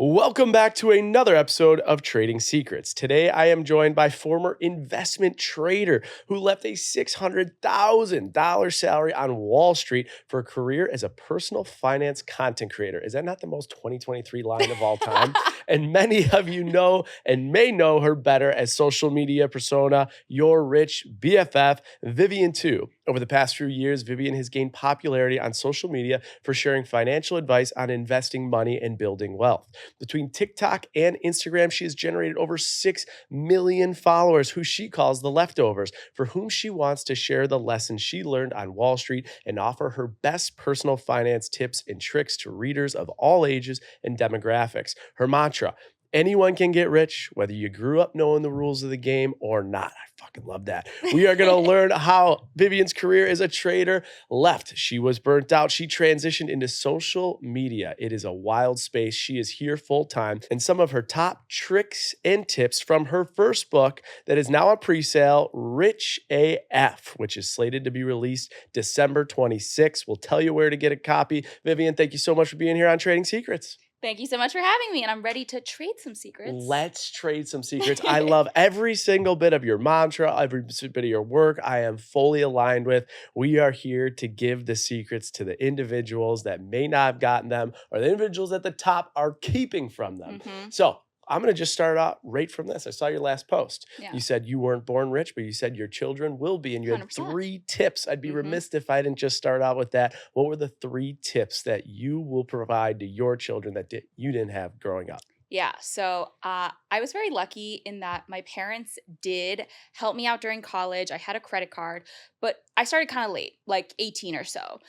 Welcome back to another episode of Trading Secrets. Today, I am joined by former investment trader who left a $600,000 salary on Wall Street for a career as a personal finance content creator. Is that not the most 2023 line of all time? And many of you know and may know her better as social media persona, your Rich BFF, Vivian Tu. Over the past few years, Vivian has gained popularity on social media for sharing financial advice on investing money and building wealth. Between TikTok and Instagram, she has generated over 6 million followers who she calls the leftovers, for whom she wants to share the lessons she learned on Wall Street and offer her best personal finance tips and tricks to readers of all ages and demographics. Her mantra: anyone can get rich, whether you grew up knowing the rules of the game or not. I fucking love that. We are going to learn how Vivian's career as a trader left. She was burnt out. She transitioned into social media. It is a wild space. She is here full time. And some of her top tricks and tips from her first book that is now on pre-sale, Rich AF, which is slated to be released December 26th. We'll tell you where to get a copy. Vivian, thank you so much for being here on Trading Secrets. Thank you so much for having me, and I'm ready to trade some secrets. Let's trade some secrets. I love every single bit of your mantra, every bit of your work. I am fully aligned with. We are here to give the secrets to the individuals that may not have gotten them, or the individuals at the top are keeping from them. So I'm going to just start out right from this. I saw your last post. Yeah. You said you weren't born rich, but you said your children will be. And you had 100%. 3 tips. I'd be remiss if I didn't just start out with that. What were the 3 tips that you will provide to your children that you didn't have growing up? Yeah, so I was very lucky in that my parents did help me out during college. I had a credit card, but I started kind of late, like 18 or so.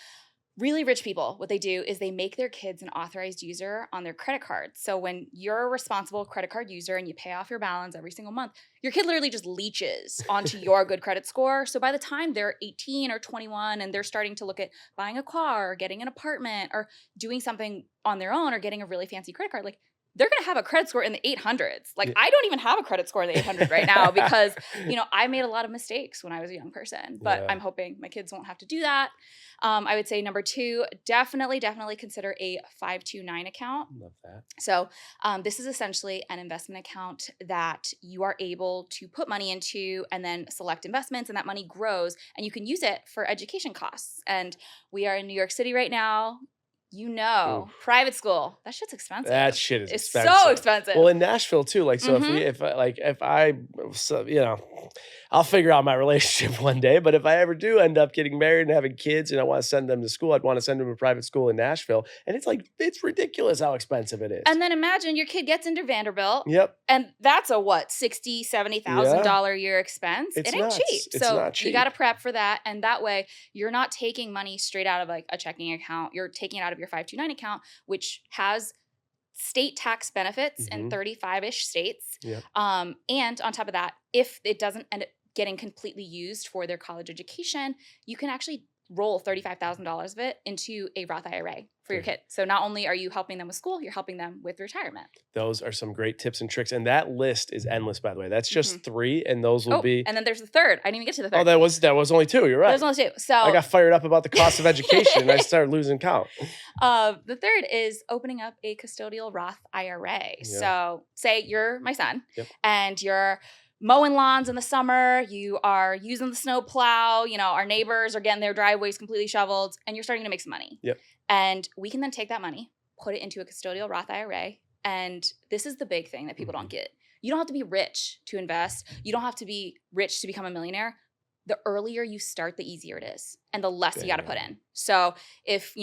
Really rich people, what they do is they make their kids an authorized user on their credit card. So when you're a responsible credit card user and you pay off your balance every single month, your kid literally just leeches onto your good credit score. So by the time they're 18 or 21 and they're starting to look at buying a car or getting an apartment or doing something on their own or getting a really fancy credit card, like they're going to have a credit score in the 800s. Like I don't even have a credit score in the 800s right now because, I made a lot of mistakes when I was a young person, but I'm hoping my kids won't have to do that. I would say number 2, definitely consider a 529 account. Love that. So this is essentially an investment account that you are able to put money into and then select investments, and that money grows and you can use it for education costs. And we are in New York City right now. Private school, that shit's expensive. That shit is expensive. It's so expensive. Well, in Nashville too. Like, so I'll figure out my relationship one day. But if I ever do end up getting married and having kids, and I want to send them to school, I'd want to send them to a private school in Nashville. And it's ridiculous how expensive it is. And then imagine your kid gets into Vanderbilt. Yep. And that's a $60,000, $70,000 a year expense. It ain't nuts. Cheap. It's not cheap. You got to prep for that. And that way you're not taking money straight out of like a checking account. You're taking it out of your 529 account, which has state tax benefits in 35-ish states. Yep. And on top of that, if it doesn't end up getting completely used for their college education, you can actually roll $35,000 of it into a Roth IRA for your kid. So not only are you helping them with school, you're helping them with retirement. Those are some great tips and tricks. And that list is endless, by the way. That's just 3, and those will be... And then there's the 3rd. I didn't even get to the 3rd. Oh, that was only 2. You're right. There's only 2. So I got fired up about the cost of education, and I started losing count. The 3rd is opening up a custodial Roth IRA. Yeah. So say you're my son, and you're mowing lawns in the summer, you are using the snow plow, our neighbors are getting their driveways completely shoveled, and you're starting to make some money. Yep. And we can then take that money, put it into a custodial Roth IRA. And this is the big thing that people don't get. You don't have to be rich to invest. You don't have to be rich to become a millionaire. The earlier you start, the easier it is, and the less you got to put in. So if,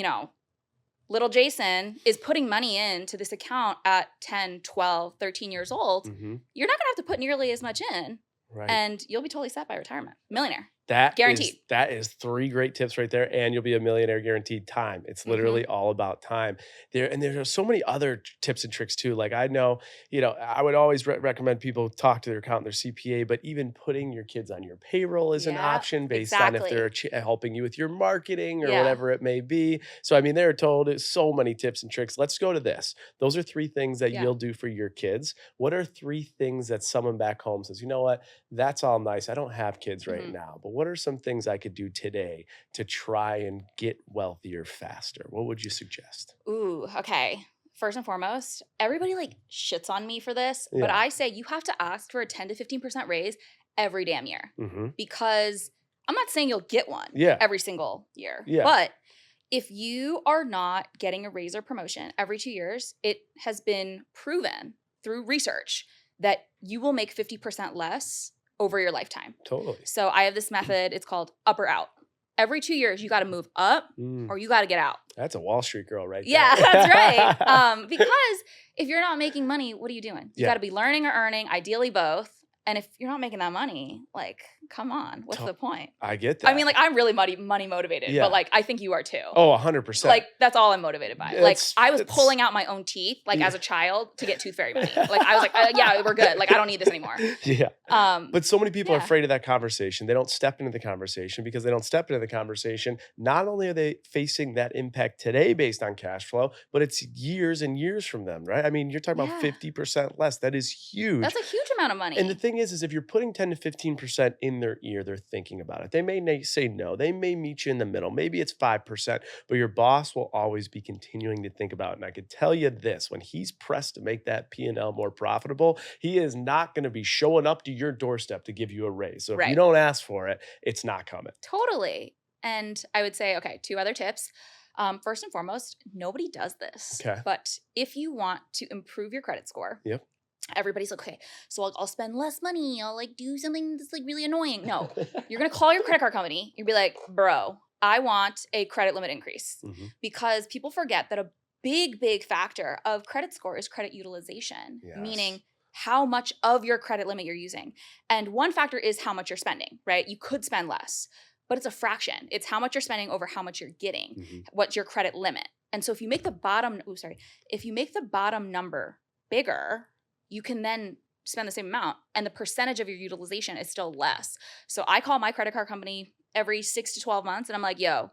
little Jason is putting money into this account at 10, 12, 13 years old, you're not going to have to put nearly as much in. Right. And you'll be totally set by retirement. Millionaire. Guaranteed. That is 3 great tips right there, and you'll be a millionaire guaranteed. Time. It's literally all about time. There are so many other tips and tricks too. Like I know, I would always recommend people talk to their accountant, their CPA, but even putting your kids on your payroll is an option based on if they're helping you with your marketing or whatever it may be. So I mean, they're told so many tips and tricks. Let's go to this. Those are 3 things that you'll do for your kids. What are 3 things that someone back home says, you know what, that's all nice. I don't have kids right now, but what are some things I could do today to try and get wealthier faster? What would you suggest? Ooh, okay. first and foremost, everybody like shits on me for this, but Yeah. I say you have to ask for a 10 to 15% raise every damn year Mm-hmm. because I'm not saying you'll get one Yeah. every single year. Yeah. But if you are not getting a raise or promotion every 2 years, it has been proven through research that you will make 50% less over your lifetime. Totally. So I have this method. It's called up or out. Every 2 years, you got to move up or you got to get out. That's a Wall Street girl right Yeah, there. that's right. Because if you're not making money, what are you doing? You Yeah. got to be learning or earning, ideally both. And if you're not making that money, like, come on, what's the point? I get that. I mean, like, I'm really money motivated, Yeah. but like, I think you are too. Oh, 100%. Like, that's all I'm motivated by. Like, I was pulling out my own teeth, like, Yeah. as a child to get tooth fairy money. Like, I was like, yeah, we're good. Like, I don't need this anymore. Yeah. But so many people are yeah. afraid of that conversation. They don't step into the conversation because they don't step into the conversation. Not only are they facing that impact today based on cash flow, but it's years and years from them, right? I mean, you're talking about Yeah. 50% less. That is huge. That's a huge amount of money. And the thing is if you're putting 10 to 15% in their ear, they're thinking about it. They may say no. They may meet you in the middle. Maybe it's 5%, but your boss will always be continuing to think about it. And I could tell you this, when he's pressed to make that P&L more profitable, he is not going to be showing up to your doorstep to give you a raise. So if you Right. don't ask for it, it's not coming. Totally. And I would say, okay, 2 other tips. First and foremost, nobody does this. Okay. But if you want to improve your credit score, Yep. everybody's like, okay, so I'll spend less money. I'll like do something that's like really annoying. No, you're going to call your credit card company. You'll be like, bro, I want a credit limit increase. Mhm. Because people forget that a big factor of credit score is credit utilization, Yes. meaning how much of your credit limit you're using. And one factor is how much you're spending, right? You could spend less, but it's a fraction. It's how much you're spending over how much you're getting. Mhm. What's your credit limit? And so if you make the bottom, if you make the bottom number bigger, you can then spend the same amount and the percentage of your utilization is still less. So I call my credit card company every 6 to 12 months and I'm like, yo,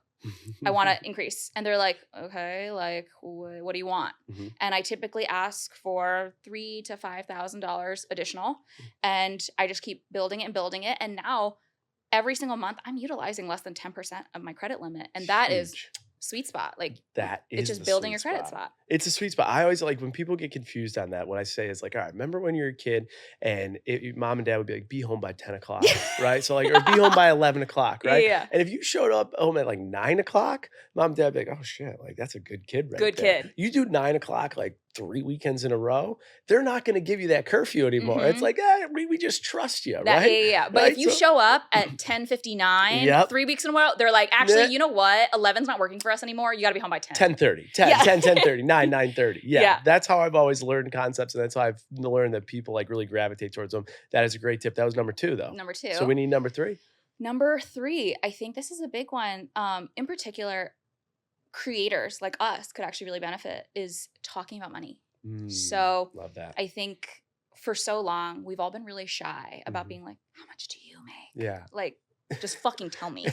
I want to increase. And they're like, okay, like, what do you want? Mhm. And I typically ask for $3,000 to $5,000 additional. And I just keep building it and building it. And now every single month, I'm utilizing less than 10% of my credit limit. And that is Huge. sweet spot. Like, That is it's just the building sweet your credit spot. It's a sweet spot. I always like when people get confused on that. What I say is like, all right, remember when you were a kid and mom and dad would be like, be home by 10 o'clock, right? So like, or be home by 11 o'clock, right? Yeah. And if you showed up home at like 9 o'clock, mom and dad would be like, oh shit, like that's a good kid right Good there. kid. You do 9 o'clock like 3 weekends in a row, they're not going to give you that curfew anymore. It's Mhm. like, we just trust you, That, right? yeah. But Right? if you So- show up at 10:59, Yep. 3 weeks in a row, they're like, actually, Yeah. you know what? 11's not working for us anymore. You got to be home by 10. 10:30, 10, Yeah. 10:30, 9, 9:30. Yeah, Yeah. that's how I've always learned concepts, and that's how I've learned that people like really gravitate towards them. That is a great tip. That was number 2, though. Number 2. So we need number 3. Number 3, I think this is a big one. In particular, creators like us could actually really benefit is talking about money. So love that. I think for so long, we've all been really shy about Mhm. being like, how much do you make? Yeah. Like, just fucking tell me.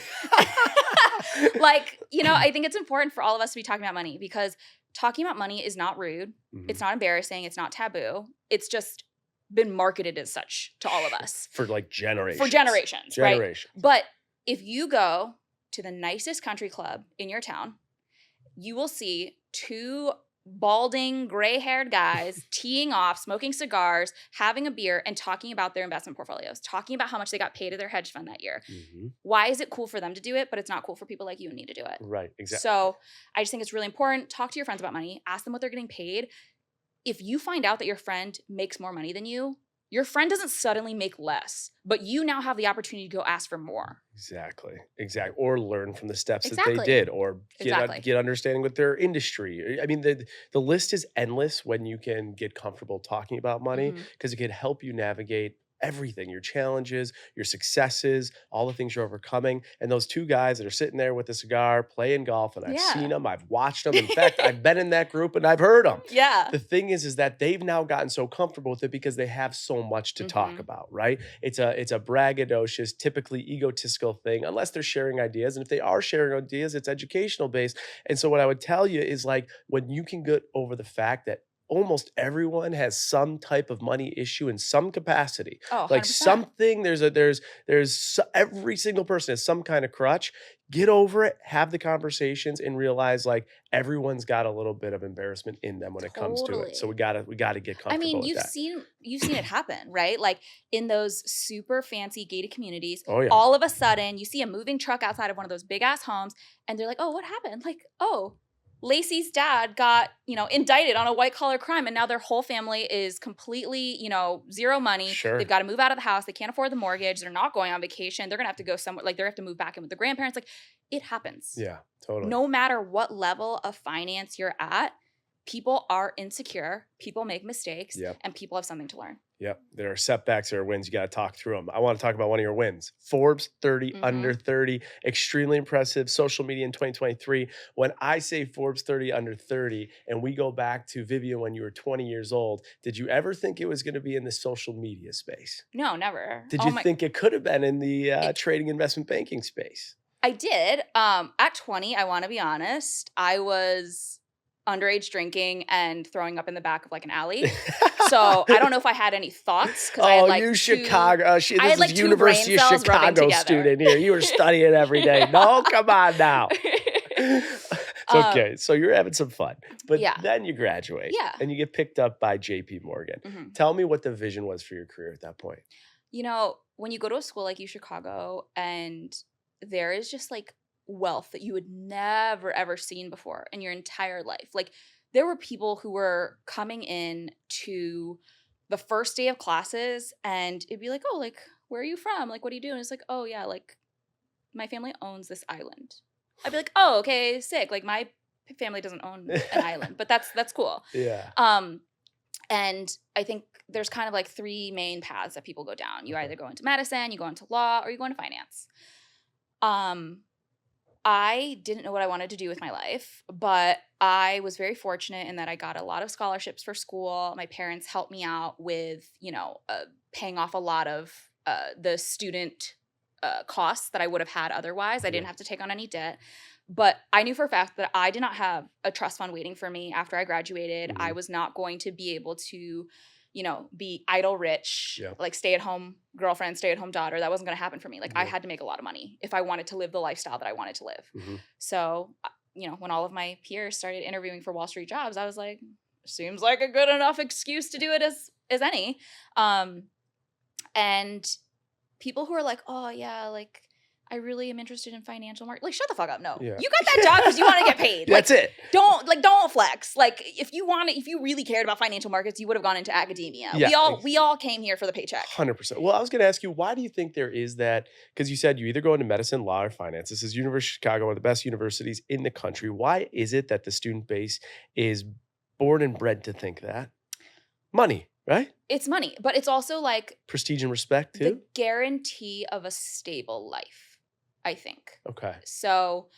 Like, I think it's important for all of us to be talking about money because talking about money is not rude. Mhm. It's not embarrassing. It's not taboo. It's just been marketed as such to all of us. For like generations. For generations, right? Generations. But if you go to the nicest country club in your town, you will see 2 balding, gray-haired guys teeing off, smoking cigars, having a beer, and talking about their investment portfolios, talking about how much they got paid at their hedge fund that year. Mhm. Why is it cool for them to do it, but it's not cool for people like you and me to do it? Right, exactly. So I just think it's really important. Talk to your friends about money. Ask them what they're getting paid. If you find out that your friend makes more money than you, your friend doesn't suddenly make less, but you now have the opportunity to go ask for more. Exactly. Or learn from the steps that Exactly. they did, or Exactly. get understanding with their industry. I mean, the list is endless when you can get comfortable talking about money Mhm. because it can help you navigate everything, your challenges, your successes, all the things you're overcoming. And those 2 guys that are sitting there with a cigar playing golf, and I've Yeah. seen them, I've watched them. In fact, I've been in that group and I've heard them. Yeah. The thing is that they've now gotten so comfortable with it because they have so much to talk Mhm. about, right? It's a braggadocious, typically egotistical thing, unless they're sharing ideas. And if they are sharing ideas, it's educational based. And so what I would tell you is like when you can get over the fact that almost everyone has some type of money issue in some capacity. Oh, Like 100%. something, every single person has some kind of crutch. Get over it, have the conversations, and realize like everyone's got a little bit of embarrassment in them when it comes to it. So Totally. we gotta get I comfortable mean, with that. you've seen it happen, right? Like in those super fancy gated communities, Oh yeah. all of a sudden you see a moving truck outside of one of those big ass homes and they're like, "Oh, what happened?" Like, "Oh, Lacey's dad got, indicted on a white collar crime and now their whole family is completely, zero money. They've Sure. got to move out of the house. They can't afford the mortgage. They're not going on vacation. They're going to have to go somewhere like they're going to have to move back in with the grandparents." Like it happens. Yeah, totally. No matter what level of finance you're at, people are insecure, people make mistakes, Yep. and people have something to learn. Yep. There are setbacks, there are wins. You got to talk through them. I want to talk about one of your wins. Forbes 30 under Mhm. 30. Extremely impressive. Social media in 2023. When I say Forbes 30 under 30, and we go back to Vivian when you were 20 years old, did you ever think it was going to be in the social media space? No, never. Did Oh you my think it could have been in the it, trading investment banking space? I did. At 20, I want to be honest, I was underage drinking and throwing up in the back of like an alley. So I don't know if I had any thoughts because I had Oh, like you two Chicago. I This had like is two brain University of cells rubbing Chicago together. student here. You were studying every day. No, come on now. Um, Okay, so you're having some fun, but yeah. then you graduate Yeah. and you get picked up by JP Morgan. Mhm. Tell me what the vision was for your career at that point. When you go to a school like U Chicago and there is just like wealth that you would never ever seen before in your entire life. Like there were people who were coming in to the first day of classes and it'd be like, "Oh, like where are you from? Like what are you doing?" It's like, "Oh yeah, like my family owns this island." I'd be like, "Oh, okay, sick. Like my family doesn't own an island, but that's cool." Yeah. And I think there's kind of like three main paths that people go down. You Okay. either go into medicine, you go into law, or you go into finance. Um, I didn't know what I wanted to do with my life, but I was very fortunate in that I got a lot of scholarships for school. My parents helped me out with, paying off a lot of the student costs that I would have had otherwise. I didn't Yeah. have to take on any debt. But I knew for a fact that I did not have a trust fund waiting for me after I graduated. I Mhm. was not going to be able to, be idle rich, Yeah. like stay at home girlfriend, stay at home daughter. That wasn't going to happen for me. Like I Yeah. had to make a lot of money if I wanted to live the lifestyle that I wanted to live. Mhm. So, when all of my peers started interviewing for Wall Street jobs, I was like, seems like a good enough excuse to do it as any. And people who are like, "Oh yeah, like I really am interested in financial market." Like, shut the fuck up. No, Yeah. you got that job because you want to get paid. That's it. Don't flex. Like, if you really cared about financial markets, you would have gone into academia. Yeah. We all came here for the paycheck. 100%. Well, I was going to ask you, why do you think there is that? Because you said you either go into medicine, law, or finance. This is University of Chicago, one of the best universities in the country. Why is it that the student base is born and bred to think that? Money, right? It's money, but it's also like Prestige and respect too. the guarantee of a stable life, I think. Okay. So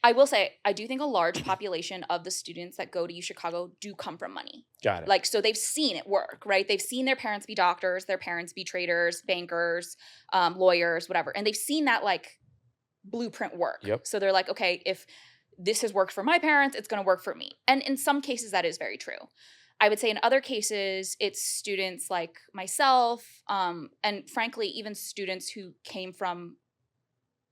I will say, I do think a large population of the students that go to U Chicago do come from money. Got it. Like, so they've seen it work, right? They've seen their parents be doctors, their parents be traders, bankers, lawyers, whatever. And they've seen that like blueprint work. Yep. So they're like, okay, if this has worked for my parents, it's going to work for me. And in some cases, that is very true. I would say in other cases, it's students like myself, and frankly, even students who came from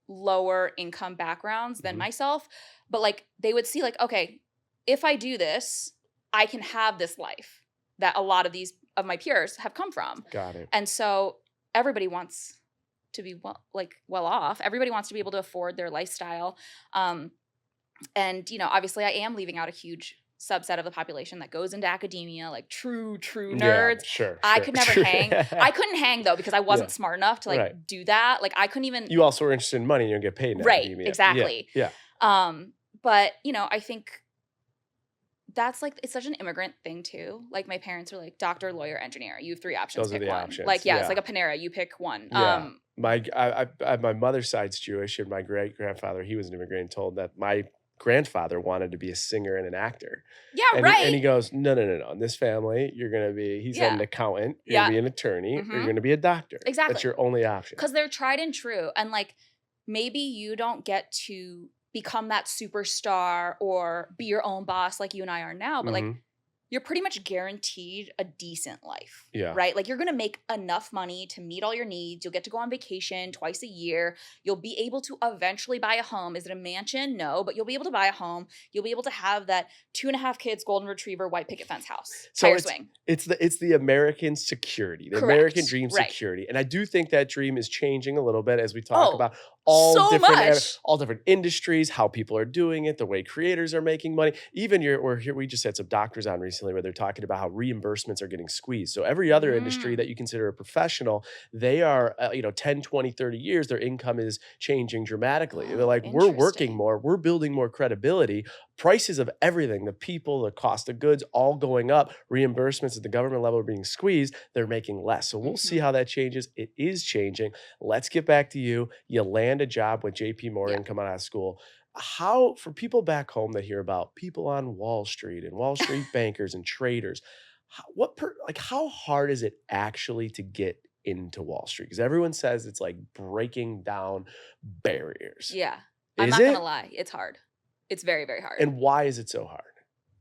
lower income backgrounds than Mhm. myself, but like they would see like, okay, if I do this, I can have this life that a lot of these of my peers have come from. Got it. And so everybody wants to be well off. Everybody wants to be able to afford their lifestyle. And obviously I am leaving out a huge subset of the population that goes into academia, like true nerds. Yeah, sure. I could never hang. I couldn't hang though because I wasn't Yeah. smart enough to like Right. do that. Like I couldn't even. You also were interested in money. You don't get paid in Right, academia. exactly. Yeah. But I think that's like it's such an immigrant thing too. Like my parents are like doctor, lawyer, engineer. You have three options. Those are pick the one. options, Like yeah. it's like a Panera. You pick one. Yeah. My mother's side's Jewish, and my great grandfather, he was an immigrant, and told that my grandfather wanted to be a singer and an actor. Yeah, And right. and he goes, no. In this family, you're going to be, he's Yeah. an accountant, you're Yeah. going to be an attorney, or Mhm. you're going to be a doctor. Exactly. That's your only option. Because they're tried and true. And like maybe you don't get to become that superstar or be your own boss like you and I are now, but like Mhm. you're pretty much guaranteed a decent life, Yeah. right? Like you're going to make enough money to meet all your needs. You'll get to go on vacation twice a year. You'll be able to eventually buy a home. Is it a mansion? No, but you'll be able to buy a home. You'll be able to have that 2.5 kids, golden retriever, white picket fence house, So tire swing. it's the American security, the American Correct. dream Right. security. And I do think that dream is changing a little bit as we talk Oh, about so much. all different industries, how people are doing it, the way creators are making money. Even we just had some doctors on recently where they're talking about how reimbursements are getting squeezed. So every other industry Mm, that you consider a professional, they are 10, 20, 30 years, their income is changing dramatically. They're oh, like, we're working interesting. more, we're building more credibility. Prices of everything, the people, the cost of goods, all going up. Reimbursements at the government level are being squeezed. They're making less. So we'll see Hmm. how that changes. It is changing. Let's get back to you. You land a job with JP Yeah. Morgan coming out of school. How, for people back home that hear about people on Wall Street and Wall Street bankers and traders, how hard is it actually to get into Wall Street? Because everyone says it's like breaking down barriers. Yeah. I'm Is not going to it? lie. It's hard. It's very, very hard. And why is it so hard?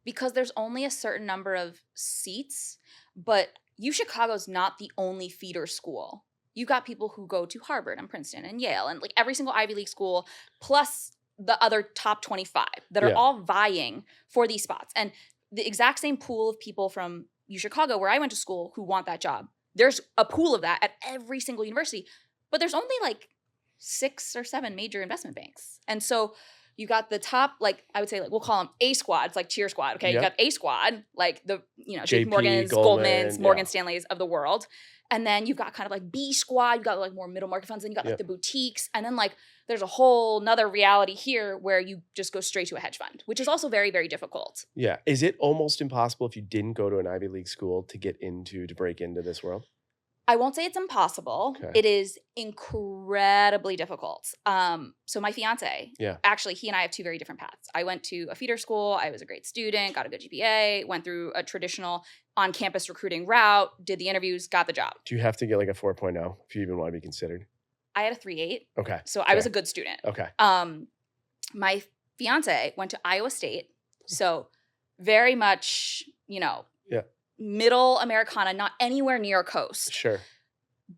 Because there's only a certain number of seats, but Chicago's not the only feeder school. You got people who go to Harvard and Princeton and Yale and like every single Ivy League school, plus the other top 25 that are Yeah. all vying for these spots. And the exact same pool of people from Chicago, where I went to school, who want that job. There's a pool of that at every single university, but there's only like 6 or 7 major investment banks. And so you got the top, like I would say, like we'll call them A squads, like cheer squad. Okay, you Yep. got A squad, like the JP JP, Morgans, Goldman, Goldmans, Morgan yeah. Stanleys of the world, and then you've got kind of like B squad. You got like more middle market funds, and you got like Yep. the boutiques, and then like there's a whole nother reality here where you just go straight to a hedge fund, which is also very, very difficult. Yeah. Is it almost impossible if you didn't go to an Ivy League school to break into this world? I won't say it's impossible. Okay. It is incredibly difficult. So my fiance, Yeah. actually, he and I have 2 very different paths. I went to a feeder school. I was a great student, got a good GPA, went through a traditional on-campus recruiting route, did the interviews, got the job. Do you have to get like a 4.0 if you even want to be considered? I had a 3.8, Okay. so I was a Okay. good student. Okay. My fiance went to Iowa State, so very much, Yeah. middle Americana, not anywhere near coast. Sure.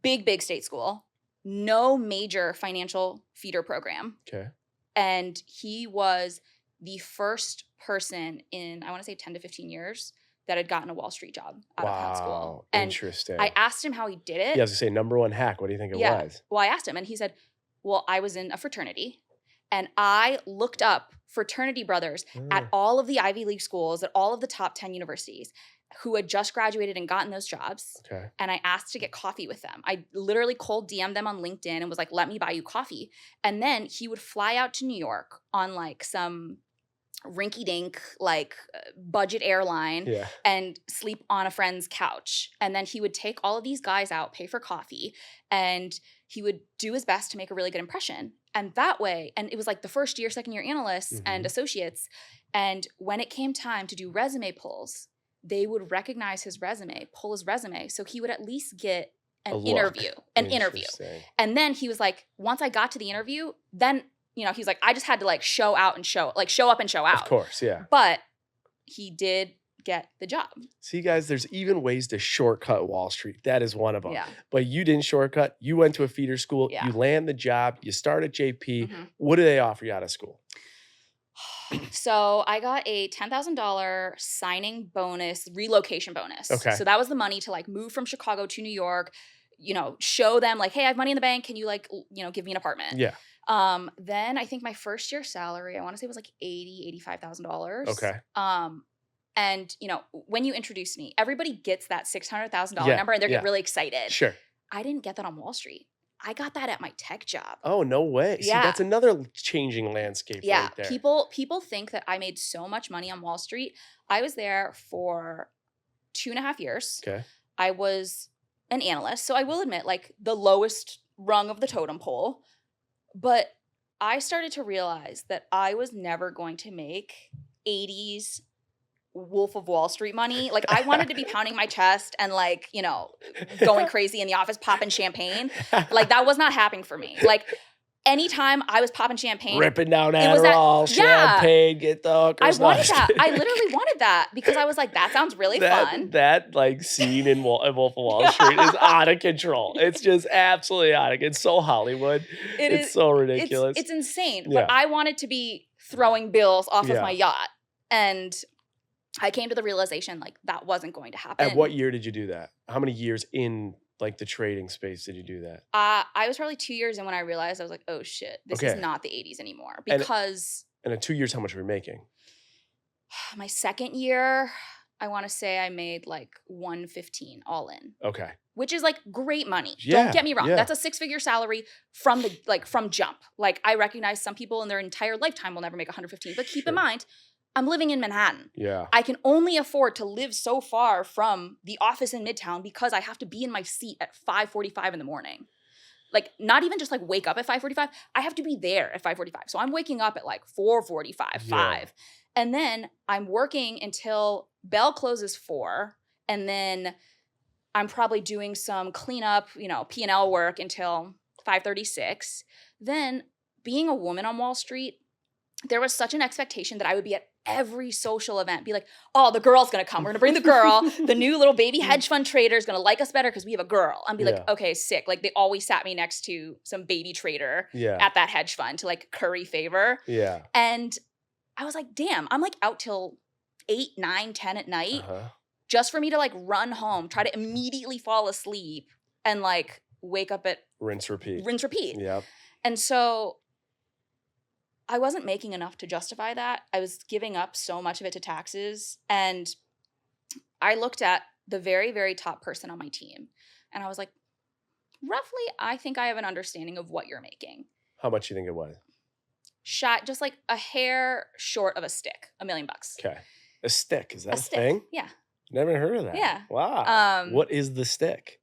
Big, big state school, no major financial feeder program. Okay. And he was the first person in, I want to say 10 to 15 years that had gotten a Wall Street job out of con school. Wow. And Interesting. I asked him how he did it. Yeah, I was gonna say number one hack. What do you think it Yeah. was? Well, I asked him and he said, well, I was in a fraternity and I looked up fraternity brothers at Oh, all of the Ivy League schools, at all of the top 10 universities who had just graduated and gotten those jobs. okay. And I asked to get coffee with them. I literally cold DM'd them on LinkedIn and was like, let me buy you coffee. And then he would fly out to New York on like some rinky dink, like budget airline Yeah. and sleep on a friend's couch. And then he would take all of these guys out, pay for coffee, and he would do his best to make a really good impression. And that way, and it was like the first year, second year analysts and Mhm. associates. And when it came time to do resume pulls, they would recognize his resume, pull his resume. So he would at least get A an look. interview, Interesting. And then he was like, once I got to the interview, then, he was like, I just had to like show up and show Of out. course, yeah. But he did get the job. See, guys, there's even ways to shortcut Wall Street. That is one of them. Yeah. But you didn't shortcut. You went to a feeder school. Yeah. You land the job. You start at JP. Mhm. What do they offer you out of school? So I got a $10,000 signing bonus, relocation bonus. Okay. So that was the money to like move from Chicago to New York, show them like, hey, I have money in the bank. Can you like, give me an apartment? Yeah. Then I think my first year salary, I want to say was like $85,000. Okay. And when you introduce me, everybody gets that $600,000 Yeah, number and they're yeah. get really excited. Sure. I didn't get that on Wall Street. I got that at my tech job. Oh, no way. See, Yeah. that's another changing landscape Yeah, right there. people think that I made so much money on Wall Street. I was there for 2.5 years. Okay. I was an analyst, so I will admit, like the lowest rung of the totem pole. But I started to realize that I was never going to make 80s Wolf of Wall Street money. Like I wanted to be pounding my chest and like, going crazy in the office, popping champagne. Like that was not happening for me. Like anytime I was popping champagne, Ripping down it was that- Adderall, yeah. champagne, get the I hookers. wanted that. I literally wanted that because I was like, that sounds really fun. That like scene in Wolf of Wall Street is out of control. It's just absolutely out of. It's so Hollywood. It's so ridiculous. It's insane. Yeah. But I wanted to be throwing bills off of Yeah. my yacht, and I came to the realization like that wasn't going to happen. At what year did you do that? How many years in like the trading space did you do that? I was probably 2 years in when I realized I was like, oh shit, this is Okay. not the 80s anymore. And- Because And in 2 years, how much were you making? my second year, I want to say I made like 115 all in, Okay. which is like great money. Yeah, Don't get me wrong. yeah. That's a 6-figure salary from jump. Like I recognize some people in their entire lifetime will never make 115, but keep in Sure. mind, I'm living in Manhattan. Yeah. I can only afford to live so far from the office in Midtown because I have to be in my seat at 5:45 in the morning. Like not even just like wake up at 5:45. I have to be there at 5:45. So I'm waking up at like 4:45, 5. And then I'm working until bell closes 4. And then I'm probably doing some cleanup, P&L work until 5:36. Then being a woman on Wall Street, there was such an expectation that I would be at every social event, be like, oh, the girl's gonna come. We're gonna bring the girl. The new little baby hedge fund trader is gonna like us better because we have a girl. And be like, Yeah. okay, sick. Like they always sat me next to some baby trader Yeah. at that hedge fund to like curry favor. Yeah. And I was like, damn, I'm like out till 8, 9, 10 at night Uh-huh. just for me to like run home, try to immediately fall asleep and like wake up at Rinse, repeat. rinse, repeat. Yep. And so I wasn't making enough to justify that. I was giving up so much of it to taxes. And I looked at the very, very top person on my team. And I was like, roughly, I think I have an understanding of what you're making. How much do you think it was? Shot just like a hair short of a stick, $1 million. Okay. A stick. Is that a stick. thing? Yeah. Never heard of that. Yeah. Wow. What is the stick?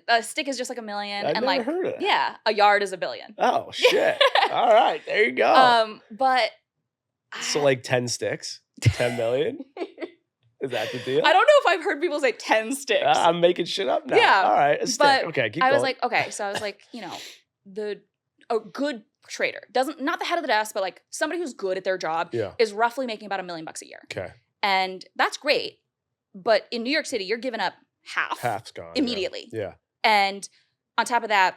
A stick is just like $1 million. I've and never like, heard of that. yeah, a yard is $1 billion. Oh, shit. All right. There you go. But So like 10 sticks? 10 million? Is that the deal? I don't know if I've heard people say 10 sticks. I'm making shit up now. Yeah, All right. A stick. but Okay. Keep I going. was like, okay. So I was like, a good trader not the head of the desk, but like somebody who's good at their job Yeah. is roughly making about $1 million a year. Okay. And that's great. But in New York City, you're giving up Half's gone. immediately. Yeah. And on top of that,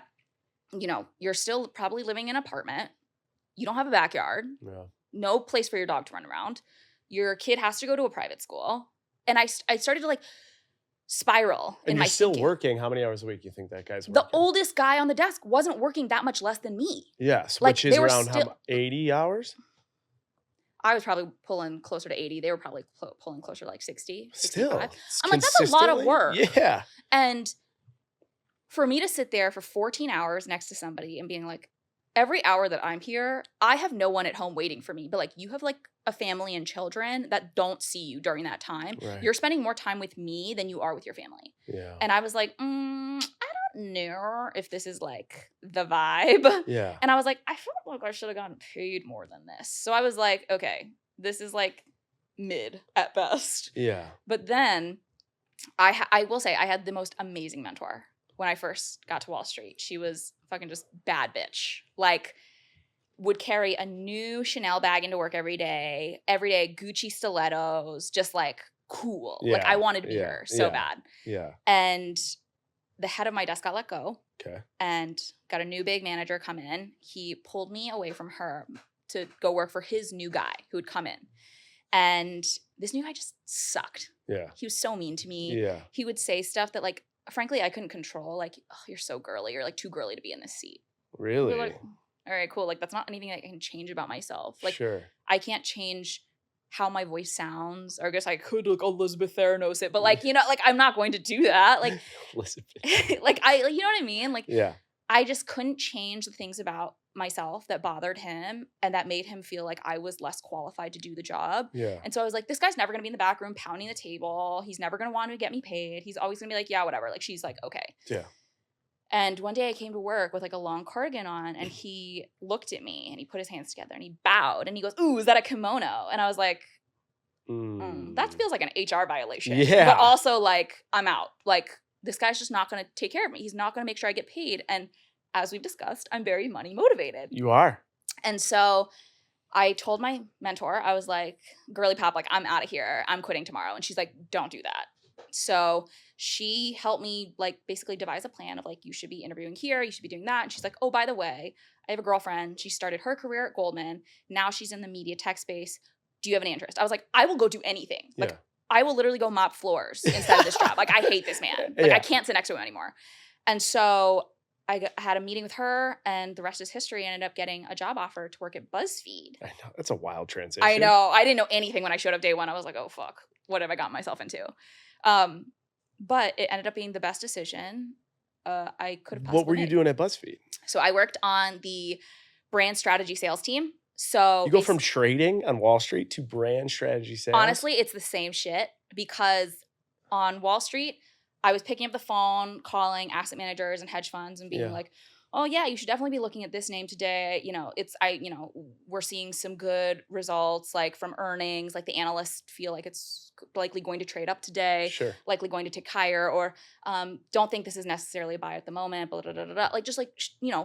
you're still probably living in an apartment. You don't have a backyard, Yeah. no place for your dog to run around. Your kid has to go to a private school. And I started to like spiral in And my you're still thinking. working. How many hours a week you think that guy's working? The oldest guy on the desk wasn't working that much less than me. Yes. like, Which is they were around still- 80 hours? I was probably pulling closer to 80. They were probably pulling closer to like 60, Still. 65. I'm like, that's a lot of consistently? work. Yeah. And for me to sit there for 14 hours next to somebody and being like, every hour that I'm here, I have no one at home waiting for me. But like, you have like a family and children that don't see you during that time. Right. You're spending more time with me than you are with your family. Yeah. And I was like, I don't know if this is like the vibe. Yeah. And I was like, I felt like I should have gotten paid more than this. So I was like, okay, this is like mid at best. Yeah. But then I will say I had the most amazing mentor when I first got to Wall Street. She was fucking just bad bitch. Like would carry a new Chanel bag into work every day Gucci stilettos, just like cool. Like Yeah, I wanted to be yeah, her so yeah. bad. Yeah. And the head of my desk got let go Okay. and got a new big manager come in. He pulled me away from her to go work for his new guy who would come in. And this new guy just sucked. Yeah. He was so mean to me. Yeah. He would say stuff that like, frankly, I couldn't control. Like, oh, you're so girly. You're like too girly to be in this seat. Really? You're like, all right, cool. Like that's not anything I can change about myself. Like sure. I can't change how my voice sounds. Or I guess I could like Elizabeth Theranos it, but like, like I'm not going to do that. Like, Elizabeth. like you know what I mean? Like Yeah. I just couldn't change the things about myself that bothered him and that made him feel like I was less qualified to do the job. Yeah. And so I was like, this guy's never going to be in the back room pounding the table. He's never going to want to get me paid. He's always going to be like, yeah, whatever. Like she's like, okay. Yeah. And one day I came to work with like a long cardigan on and he looked at me and he put his hands together and he bowed and he goes, ooh, is that a kimono? And I was like, that feels like an HR violation. Yeah. But also like, I'm out. Like this guy's just not going to take care of me. He's not going to make sure I get paid. And as we've discussed, I'm very money motivated. You are. And so I told my mentor, I was like, girly pop, like, I'm out of here. I'm quitting tomorrow. And she's like, don't do that. So she helped me like basically devise a plan of like, you should be interviewing here. You should be doing that. And she's like, oh, by the way, I have a girlfriend. She started her career at Goldman. Now she's in the media tech space. Do you have any interest? I was like, I will go do anything. Like, Yeah. I will literally go mop floors instead of this job. Like, I hate this man. Like, Yeah. I can't sit next to him anymore. And so had a meeting with her, and the rest is history. I ended up getting a job offer to work at BuzzFeed. I know. That's a wild transition. I know. I didn't know anything when I showed up day one. I was like, oh, fuck. What have I got myself into? But it ended up being the best decision I could have possibly What were you made. doing at BuzzFeed? So I worked on the brand strategy sales team. So You go from trading on Wall Street to brand strategy sales? honestly, it's the same shit, because on Wall Street, I was picking up the phone, calling asset managers and hedge funds and being Yeah. like, oh yeah, you should definitely be looking at this name today. We're seeing some good results like from earnings, like the analysts feel like it's likely going to trade up today, Sure. likely going to tick higher, or don't think this is necessarily a buy at the moment, blah, blah, blah, blah, blah. Like just like,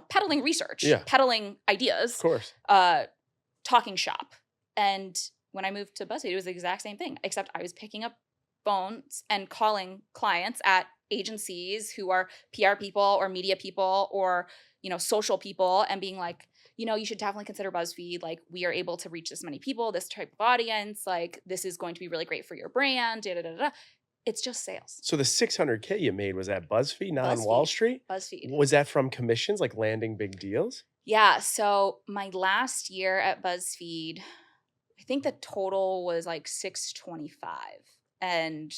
peddling research, Yeah. peddling ideas, Of course. talking shop. And when I moved to BuzzFeed, it was the exact same thing, except I was picking up phones and calling clients at agencies who are PR people or media people or, social people, and being like, you should definitely consider BuzzFeed. Like, we are able to reach this many people, this type of audience. Like, this is going to be really great for your brand. Da, da, da, da. It's just sales. So the $600K you made was at BuzzFeed, not on Wall BuzzFeed. Street? BuzzFeed. Was that from commissions, like landing big deals? Yeah. So my last year at BuzzFeed, I think the total was like 625. And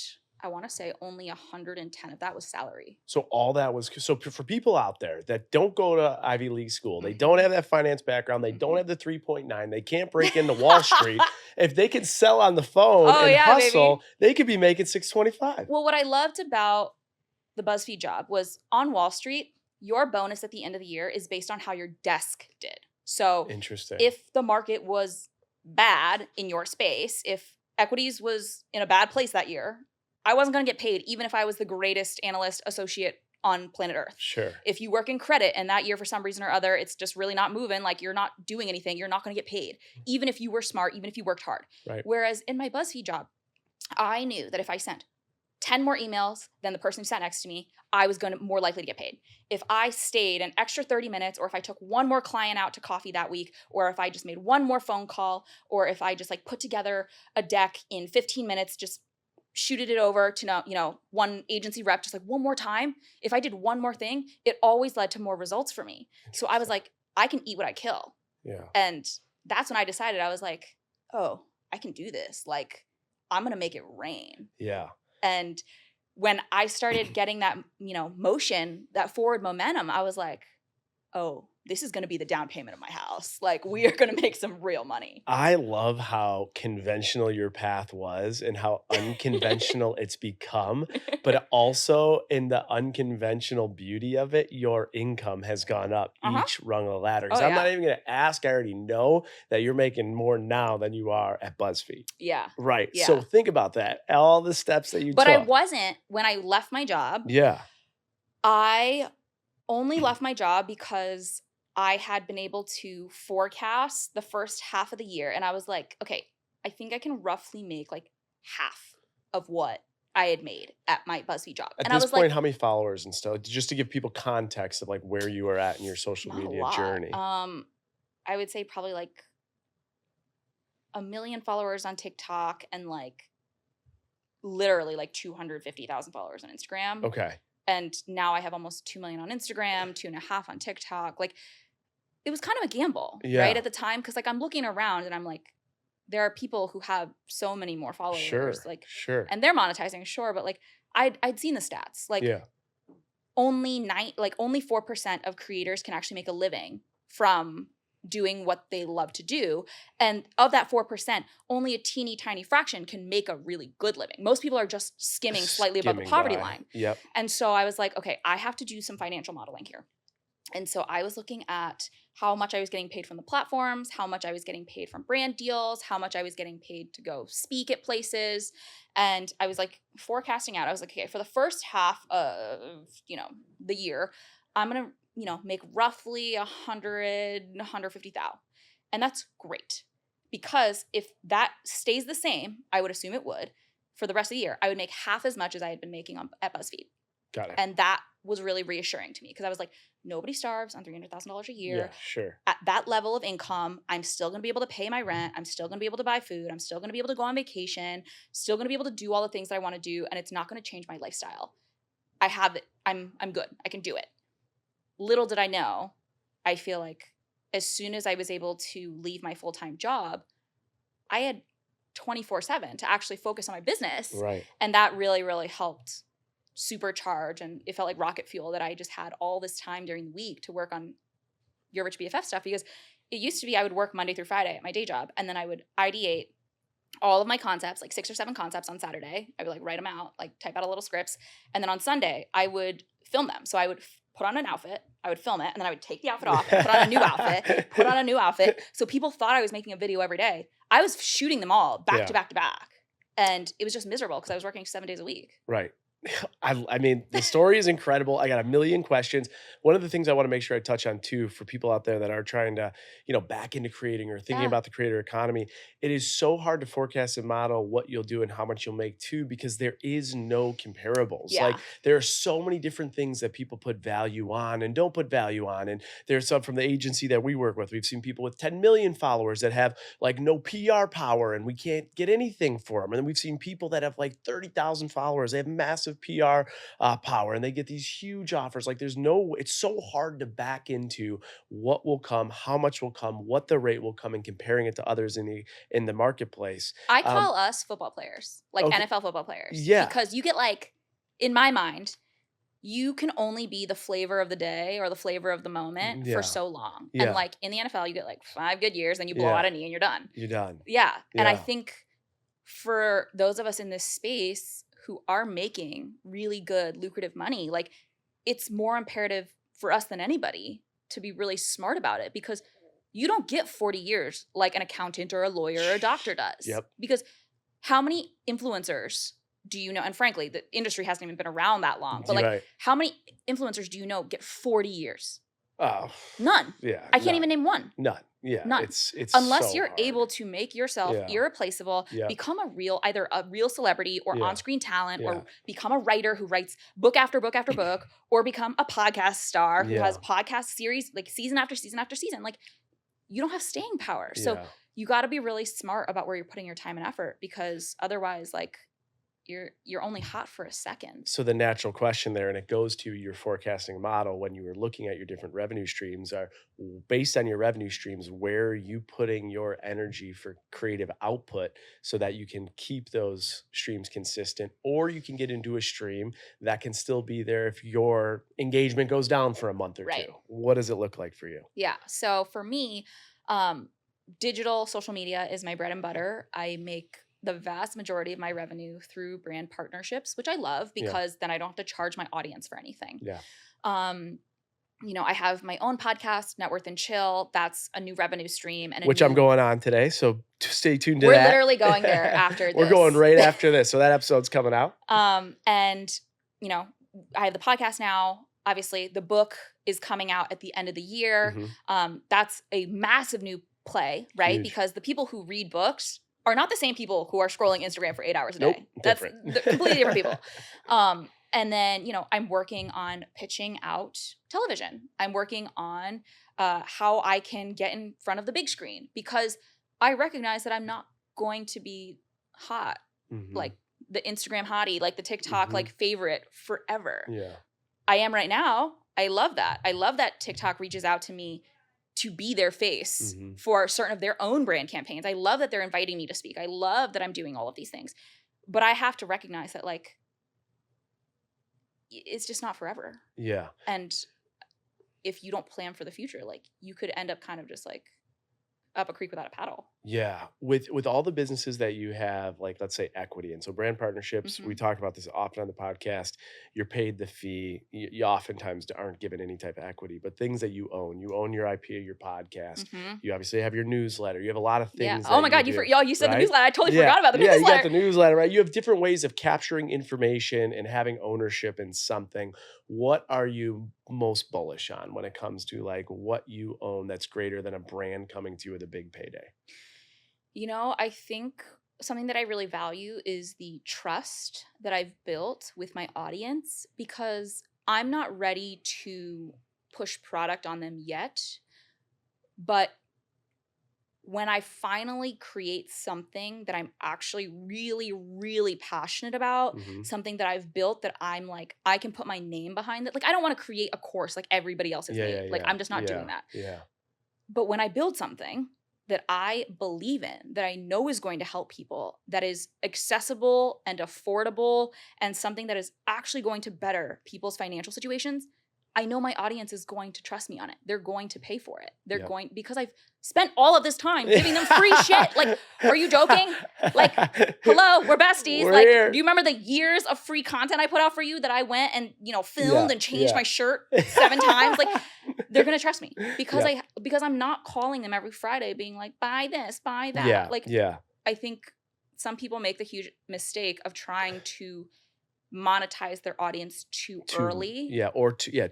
I want to say only 110 of that was salary. So all that was so for people out there that don't go to Ivy League school, they Mhm. don't have that finance background, they don't Mhm. have the 3.9, they can't break into Wall Street. If they could sell on the phone Oh, and yeah, hustle, baby. they could be making 625. Well, what I loved about the BuzzFeed job was on Wall Street, your bonus at the end of the year is based on how your desk did. So Interesting. if the market was bad in your space, if equities was in a bad place that year, I wasn't going to get paid even if I was the greatest analyst associate on planet Earth. Sure. If you work in credit and that year for some reason or other, it's just really not moving, like you're not doing anything, you're not going to get paid, even if you were smart, even if you worked hard. Right. Whereas in my BuzzFeed job, I knew that if I sent 10 more emails than the person who sat next to me, I was going to more likely to get paid. If I stayed an extra 30 minutes, or if I took one more client out to coffee that week, or if I just made one more phone call, or if I just like put together a deck in 15 minutes, just shooted it over to one agency rep just like one more time. If I did one more thing, it always led to more results for me. So I was like, I can eat what I kill. Yeah. And that's when I decided, I was like, oh, I can do this. Like, I'm going to make it rain. Yeah. And when I started getting that, motion, that forward momentum, I was like, oh, this is going to be the down payment of my house. Like, we are going to make some real money. I love how conventional your path was and how unconventional it's become, but also in the unconventional beauty of it, your income has gone up each rung of the ladder. Because Oh, I'm not yeah. even going to ask. I already know that you're making more now than you are at BuzzFeed. Yeah. Right. Yeah. So think about that. All the steps that you But took. I wasn't, when I left my job, Yeah. I only left my job because I had been able to forecast the first half of the year. And I was like, okay, I think I can roughly make like half of what I had made at my BuzzFeed job. At And I this was point, like, how many followers and stuff? Just to give people context of like where you are at in your social not a media lot. journey. I would say probably like 1 million followers on TikTok and like literally like 250,000 followers on Instagram. Okay. And now I have almost 2 million on Instagram, 2.5 on TikTok. Like, it was kind of a gamble, Yeah. right, at the time, because like I'm looking around and I'm like, there are people who have so many more followers, Sure. like, Sure. and they're monetizing, sure, but like I'd seen the stats, like Yeah. only 4% of creators can actually make a living from doing what they love to do, and of that 4%, only a teeny tiny fraction can make a really good living. Most people are just skimming slightly above the Skimming poverty by. line. Yep. And so I was like, okay, I have to do some financial modeling here. And so I was looking at how much I was getting paid from the platforms, how much I was getting paid from brand deals, how much I was getting paid to go speak at places. And I was like forecasting out. I was like, okay, for the first half of, the year, I'm going to make roughly 150,000. And that's great. Because if that stays the same, I would assume it would, for the rest of the year, I would make half as much as I had been making at BuzzFeed. Got it. And that was really reassuring to me because I was like, nobody starves on $300,000 a year. Yeah, sure. At that level of income, I'm still going to be able to pay my rent. I'm still going to be able to buy food. I'm still going to be able to go on vacation, still going to be able to do all the things that I want to do. And it's not going to change my lifestyle. I have it. I'm good. I can do it. Little did I know, I feel like as soon as I was able to leave my full-time job, I had 24/7 to actually focus on my business. Right. And that really, really helped supercharge. And it felt like rocket fuel that I just had all this time during the week to work on your Rich BFF stuff, because it used to be I would work Monday through Friday at my day job, and then I would ideate all of my concepts, like 6 or 7 concepts on Saturday. I would like write them out, like type out a little scripts. And then on Sunday, I would film them. So I would put on an outfit, I would film it, and then I would take the outfit off, put on a new outfit, put on a new outfit. So people thought I was making a video every day. I was shooting them all back to back to back. And it was just miserable because I was working 7 days a week. Right. I mean, the story is incredible. I got a million questions. One of the things I want to make sure I touch on too, for people out there that are trying to, back into creating or thinking about the creator economy, it is so hard to forecast and model what you'll do and how much you'll make too, because there is no comparables. Yeah. Like there are so many different things that people put value on and don't put value on. And there's some from the agency that we work with. We've seen people with 10 million followers that have like no PR power and we can't get anything for them. And then we've seen people that have like 30,000 followers. They have massive PR power and they get these huge offers. Like it's so hard to back into what will come, how much will come, what the rate will come, and comparing it to others in the marketplace. I call us football players, like NFL football players. Yeah. Because you get like, in my mind, you can only be the flavor of the day or the flavor of the moment for so long. Yeah. And like in the NFL, you get like 5 good years, then you blow out a knee and you're done. You're done. Yeah. And I think for those of us in this space who are making really good, lucrative money, like it's more imperative for us than anybody to be really smart about it, because you don't get 40 years like an accountant or a lawyer or a doctor does. Yep. Because how many influencers do you know? And frankly, the industry hasn't even been around that long. But like, how many influencers do you know get 40 years? Oh, none. Yeah. I can't even name one. None. Yeah. None. It's unless so you're hard. able to make yourself irreplaceable, become either a real celebrity or on-screen talent, or become a writer who writes book after book after book, or become a podcast star who has podcast series like season after season after season. Like, you don't have staying power. So you got to be really smart about where you're putting your time and effort, because otherwise, like, you're only hot for a second. So the natural question there, and it goes to your forecasting model when you were looking at your different revenue streams, are based on your revenue streams, where are you putting your energy for creative output so that you can keep those streams consistent, or you can get into a stream that can still be there if your engagement goes down for a month or two. What does it look like for you? Yeah. So for me, digital social media is my bread and butter. I make the vast majority of my revenue through brand partnerships, which I love, because then I don't have to charge my audience for anything. Yeah. I have my own podcast, Net Worth and Chill. That's a new revenue stream, and which I'm going on today. So stay tuned to that. We're literally going there after this. We're going right after this. So that episode's coming out. And I have the podcast now. Obviously, the book is coming out at the end of the year. Mm-hmm. That's a massive new play, right? Huge. Because the people who read books are not the same people who are scrolling Instagram for 8 hours a day. Nope, That's different. Completely different people. And then, I'm working on pitching out television. I'm working on how I can get in front of the big screen, because I recognize that I'm not going to be hot, like the Instagram hottie, like the TikTok, like favorite forever. Yeah. I am right now. I love that. I love that TikTok reaches out to me to be their face for certain of their own brand campaigns. I love that they're inviting me to speak. I love that I'm doing all of these things. But I have to recognize that, like, it's just not forever. Yeah. And if you don't plan for the future, like, you could end up kind of just like up a creek without a paddle. Yeah, with all the businesses that you have, like let's say equity, and so brand partnerships, we Mhm. talk about this often on the podcast. You're paid the fee. You oftentimes aren't given any type of equity, but things that you own your IP, your podcast. Mhm. You obviously have your newsletter. You have a lot of Yeah. things Oh that my you god, do, you said the right? newsletter. I totally Yeah, forgot about the yeah, you got newsletter. the newsletter, right? You have different ways of capturing information and having ownership in something. What are you most bullish on when it comes to like what you own that's greater than a brand coming to you with a big payday? I think something that I really value is the trust that I've built with my audience because I'm not ready to push product on them yet. But when I finally create something that I'm actually really, really passionate about, Hmm. something that I've built that I'm like, I can put my name behind it. Like, I don't want to create a course like everybody else has Yeah, yeah, made. Like, yeah, I'm just not yeah, doing that. yeah. But when I build something that I believe in, that I know is going to help people, that is accessible and affordable, and something that is actually going to better people's financial situations, I know my audience is going to trust me on it. They're going to pay for it. They're Yep. going because I've spent all of this time giving them free shit. Like, are you joking? Like, hello, we're besties. We're Like, do here. you remember the years of free content I put out for you that I went and, Yeah, filmed and changed yeah. my shirt 7 times? Like, they're going to trust me because Yep. because I'm not calling them every Friday being like, buy this, buy that. Yeah, Like, yeah. I think some people make the huge mistake of trying to monetize their audience too early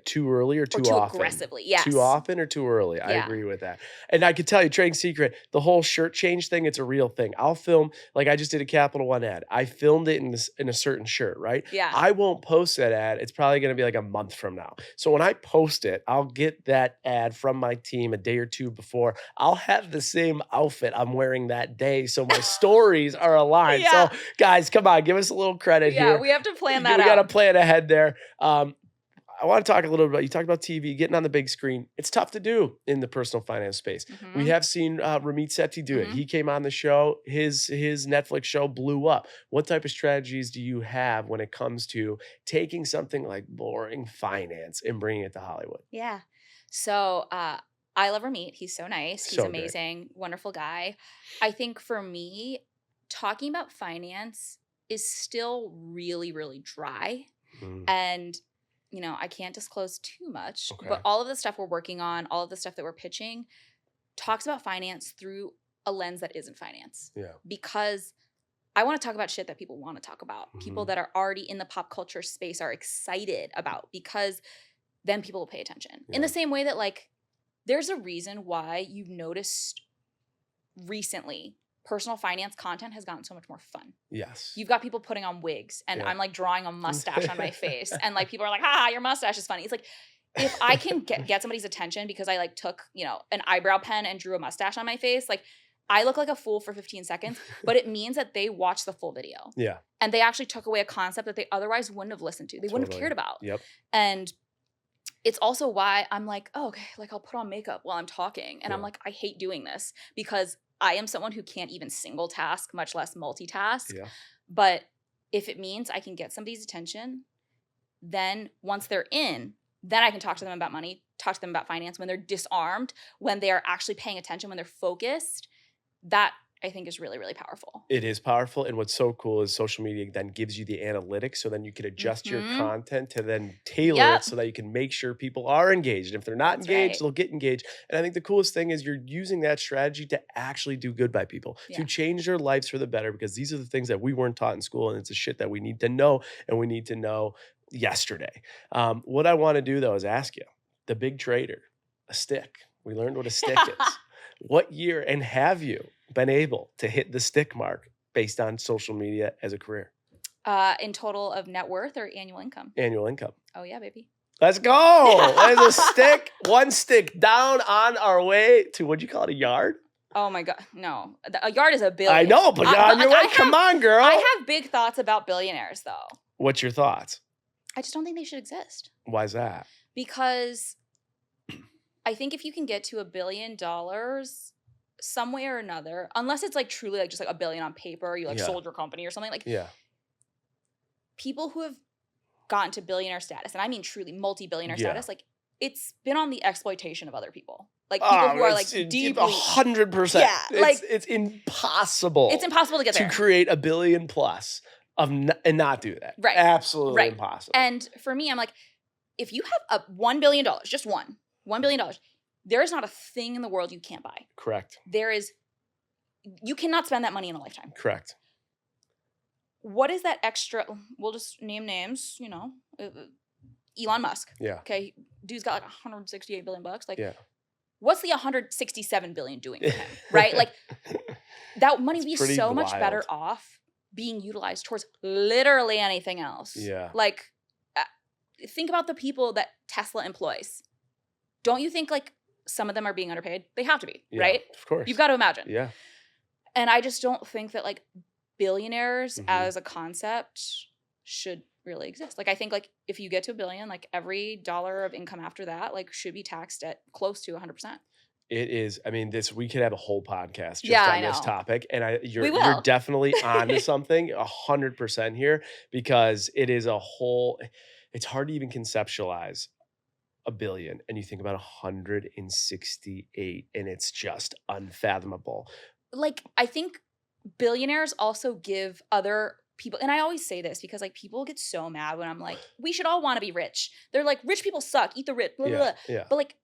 Too early or or too too often. aggressively. Too Yes. often or too early. I Yeah. agree with that. And I could tell you, trading secret, the whole shirt change thing, it's a real thing. I'll film, like I just did a Capital One ad. I filmed it in a certain shirt, right? Yeah. I won't post that ad. It's probably going to be like a month from now. So when I post it, I'll get that ad from my team a day or two before. I'll have the same outfit I'm wearing that day. So my stories are aligned. Yeah. So guys, come on, give us a little credit Yeah. here. We have to plan We that got to out. plan ahead there. I want to talk a little bit about, you talked about TV, getting on the big screen. It's tough to do in the personal finance space. We Mhm. have seen Ramit Sethi do it. Mhm. He came on the show. His Netflix show blew up. What type of strategies do you have when it comes to taking something like boring finance and bringing it to Hollywood? Yeah. So, I love Ramit. He's so nice. He's So great. amazing, wonderful guy. I think for me, talking about finance is still really, really dry. Mm, And, I can't disclose too much, okay. but all of the stuff we're working on, all of the stuff that we're pitching talks about finance through a lens that isn't finance. Yeah. Because I want to talk about shit that people want to talk about. People Mhm. that are already in the pop culture space are excited about because then people will pay attention. In Yeah. the same way that, like, there's a reason why you've noticed recently personal finance content has gotten so much more fun. Yes. You've got people putting on wigs and Yeah. I'm like drawing a mustache on my face and like people are like, "Ha, your mustache is funny." It's like if I can get somebody's attention because I like took, an eyebrow pen and drew a mustache on my face, like I look like a fool for 15 seconds, but it means that they watched the full video Yeah. and they actually took away a concept that they otherwise wouldn't have listened to. They wouldn't have Totally. cared about. Yep. And it's also why I'm like, oh, okay, like I'll put on makeup while I'm talking. And I'm Yeah. like, I hate doing this because I am someone who can't even single task, much less multitask. Yeah. But if it means I can get somebody's attention, then once they're in, then I can talk to them about money, talk to them about finance when they're disarmed, when they are actually paying attention, when they're focused. That I think is really, really powerful. It is powerful. And what's so cool is social media then gives you the analytics. So then you can adjust your Mhm. content to then tailor Yep. it so that you can make sure people are engaged. And if they're not That's engaged, right. they'll get engaged. And I think the coolest thing is you're using that strategy to actually do good by people, Yeah. to change their lives for the better, because these are the things that we weren't taught in school. And it's the shit that we need to know, and we need to know yesterday. What I want to do though is ask you, the big trader, a stick. We learned what a stick is. What year and have you been able to hit the stick mark based on social media as a career? In total of net worth or annual income? Annual income. Oh yeah, baby. Let's go. There's a stick, one stick down on our way to, what'd you call it, a yard? Oh my God, no. A yard is a billion. I know, but you're on your way. Come on, girl. I have big thoughts about billionaires though. What's your thoughts? I just don't think they should exist. Why is that? Because I think if you can get to $1 billion some way or another, unless it's like truly like just like $1 billion on paper, you like Yeah. sold your company or something, like Yeah. people who have gotten to billionaire status, and I mean truly multi-billionaire Yeah. status, like it's been on the exploitation of other people. Like people who are like deeply 100%. Yeah, like it's impossible. It's impossible to get there. To create $1 billion plus and not do that. Right. Absolutely impossible. And for me, I'm like, if you have $1 billion, just $1 billion, there is not a thing in the world you can't buy. Correct. You cannot spend that money in a lifetime. Correct. What is that extra? We'll just name names, Elon Musk. Yeah. Okay. Dude's got like 168 billion bucks. Like, yeah. What's the 167 billion doing for him? Right? Like that money would be so much better off being utilized towards literally anything else. Yeah. Like, think about the people that Tesla employs. Don't you think like some of them are being underpaid? They have to be, right? Of course. You've got to imagine. Yeah. And I just don't think that like billionaires as a concept should really exist. Like I think like if you get to $1 billion, like every dollar of income after that like should be taxed at close to 100%. It is. I mean, we could have a whole podcast just on this topic, and you're definitely onto something 100% here, because it is a whole. It's hard to even conceptualize $1 billion, and you think about 168, and it's just unfathomable. Like I think billionaires also give other people, and I always say this because like people get so mad when I'm like, we should all want to be rich. They're like, rich people suck, eat the rich, blah, blah, blah. Yeah. But like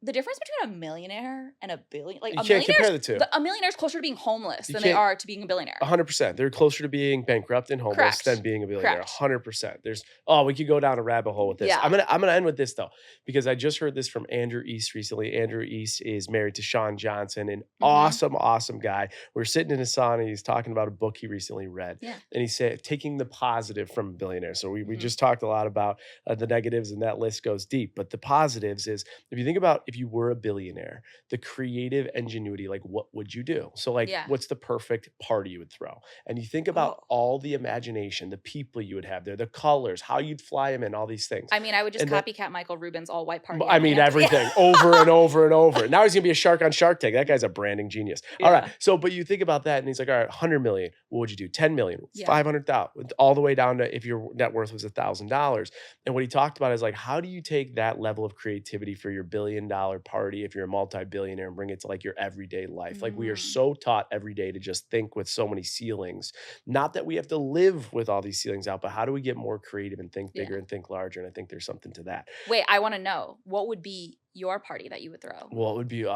the difference between a millionaire and a billion, like you can't compare the two. A millionaire is closer to being homeless than they are to being a billionaire. 100%. They're closer to being bankrupt and homeless than being a billionaire. 100%. We could go down a rabbit hole with this. Yeah. I'm gonna end with this though, because I just heard this from Andrew East recently. Andrew East is married to Sean Johnson, an awesome guy. We're sitting in a sauna. He's talking about a book he recently read, and he said taking the positive from a billionaire. So we just talked a lot about the negatives, and that list goes deep. But the positives is, if you think about if you were a billionaire, the creative ingenuity, like what would you do? So like what's the perfect party you would throw? And you think about all the imagination, the people you would have there, the colors, how you'd fly them in, all these things. I mean, I would just copycat Michael Rubin's all white party. I mean, everything over and over and over. Now he's gonna be a shark on Shark Tank. That guy's a branding genius. All right. So, but you think about that, and he's like, all right, 100 million. What would you do? 10 million, 500,000, all the way down to if your net worth was $1,000. And what he talked about is like, how do you take that level of creativity for your $1 billion party if you're a multi-billionaire and bring it to like your everyday life? Like we are so taught every day to just think with so many ceilings. Not that we have to live with all these ceilings out, but how do we get more creative and think bigger and think larger? And I think there's something to that. Wait, I want to know, what would be your party that you would throw? What would be,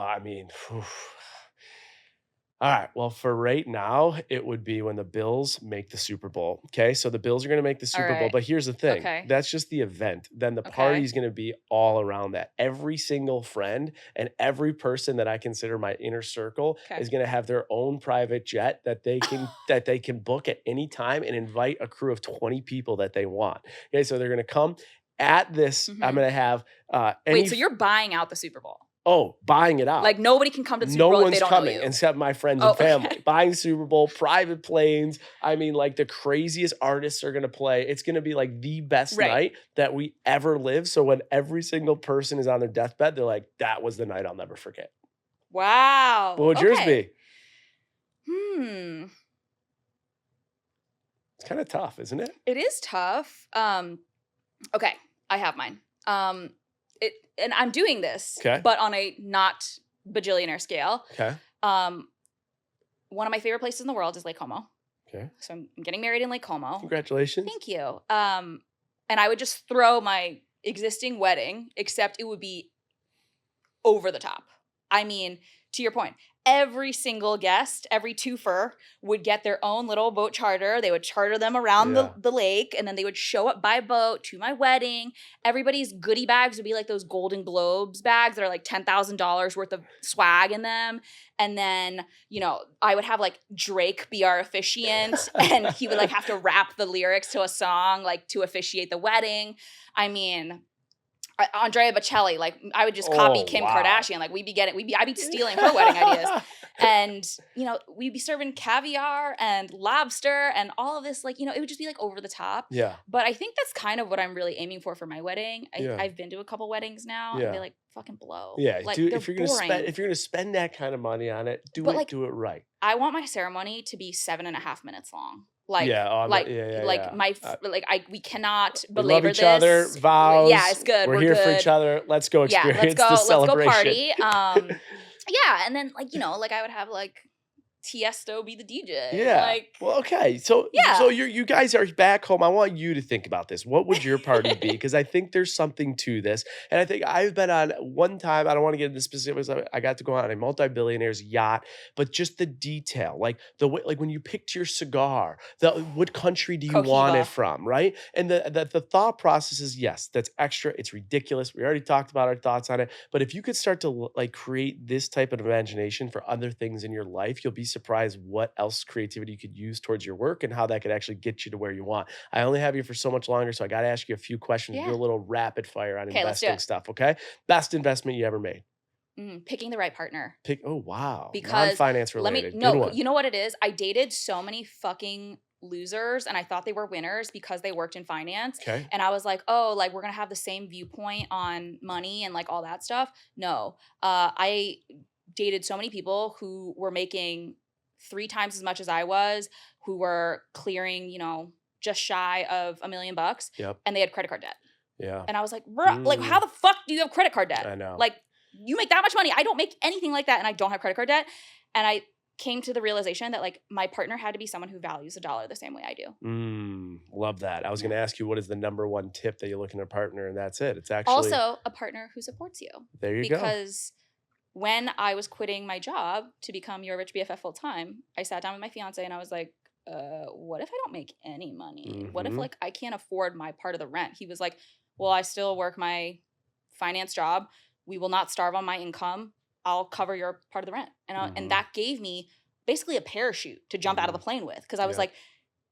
all right. Well, for right now, it would be when the Bills make the Super Bowl. Okay. So the Bills are going to make the Super Bowl. But here's the thing. Okay. That's just the event. Then the party is going to be all around that. Every single friend and every person that I consider my inner circle is going to have their own private jet that they can book at any time and invite a crew of 20 people that they want. Okay. So they're going to come at this. I'm going to have wait, so you're buying out the Super Bowl? Oh, buying it out. Like nobody can come to the Super Bowl. No one's if they don't coming know you. except my friends and family. Buying Super Bowl, private planes. I mean, like the craziest artists are going to play. It's going to be like the best night that we ever lived. So when every single person is on their deathbed, they're like, that was the night I'll never forget. Wow. What would yours be? It's kind of tough, isn't it? It is tough. Okay, I have mine. And I'm doing this, but on a not bajillionaire scale. Okay. One of my favorite places in the world is Lake Como. Okay. So I'm getting married in Lake Como. Congratulations. Thank you. And I would just throw my existing wedding, except it would be over the top. I mean, to your point, every single guest, every twofer would get their own little boat charter. They would charter them around the lake, and then they would show up by boat to my wedding. Everybody's goodie bags would be like those Golden Globes bags that are like $10,000 worth of swag in them. And then, I would have like Drake be our officiant, and he would like have to rap the lyrics to a song like to officiate the wedding. I mean, Andrea Bocelli, like I would just copy Kim Kardashian. Like I'd be stealing her wedding ideas. And, we'd be serving caviar and lobster and all of this, like, it would just be like over the top. Yeah. But I think that's kind of what I'm really aiming for my wedding. I've been to a couple weddings now and they like fucking blow. Yeah. Like, if you're gonna spend that kind of money on it, do it right. I want my ceremony to be 7.5 minutes long. Like, Yeah, like my, we cannot we love belabor each other, this. Yeah, vows. it's good. We're We're here for each good. other. Let's go Yeah, experience the let's go celebration. party. Yeah, and then like, like I would have like Tiesto be the DJ. Yeah. Like, Well, okay. So yeah. you guys are back home. I want you to think about this. What would your party be? Because I think there's something to this. And I think I've been on one time, I don't want to get into specifics. I got to go on a multi-billionaire's yacht, but just the detail, like the way, like when you picked your cigar, what country do you want it Cohiba. from, right? And the thought process is, yes, that's extra. It's ridiculous. We already talked about our thoughts on it. But if you could start to like create this type of imagination for other things in your life, you'll be surprised what else creativity you could use towards your work and how that could actually get you to where you want. I only have you for so much longer, so I got to ask you a few questions. Yeah. Do a little rapid fire on Okay, let's do investing it. stuff, okay? Best investment you ever made? Picking the right partner. Oh, wow. Because Non-finance related. Good no, one. you know what it is? I dated so many fucking losers and I thought they were winners because they worked in finance. Okay. And I was like, oh, like we're gonna have the same viewpoint on money and like all that stuff. No. I dated so many people who were making 3 times as much as I was, who were clearing, just shy of $1 million, Yep. and they had credit card debt. Yeah. And I was like, bro, like how the fuck do you have credit card debt? I know. Like you make that much money. I don't make anything like that and I don't have credit card debt. And I came to the realization that like my partner had to be someone who values a dollar the same way I do. Love that. I was going to ask you, what is the number one tip that you look in a partner? And that's it. It's actually Also a partner who supports you. There you go. Because when I was quitting my job to become your Rich BFF full time, I sat down with my fiance and I was like, what if I don't make any money? What if like I can't afford my part of the rent? He was like, well, I still work my finance job. We will not starve on my income. I'll cover your part of the rent. And that gave me basically a parachute to jump out of the plane with. Because I was like,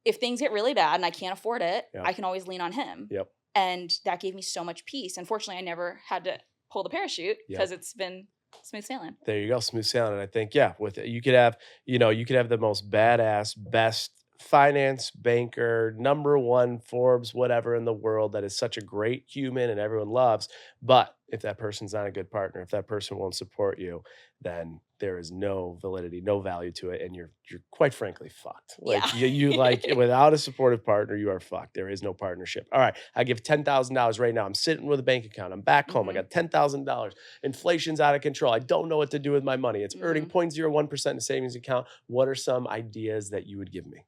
if things get really bad and I can't afford it, I can always lean on him. Yep. And that gave me so much peace. Unfortunately, I never had to pull the parachute because it's been smooth sailing. There you go, smooth sailing. And I think, with it, you could have the most badass, best finance banker, number one Forbes, whatever in the world that is such a great human and everyone loves. But if that person's not a good partner, if that person won't support you, then there is no validity, no value to it. And you're quite frankly fucked. Like you like without a supportive partner, you are fucked. There is no partnership. All right. I give $10,000 right now. I'm sitting with a bank account. I'm back home. I got $10,000. Inflation's out of control. I don't know what to do with my money. It's earning 0.01% in a savings account. What are some ideas that you would give me?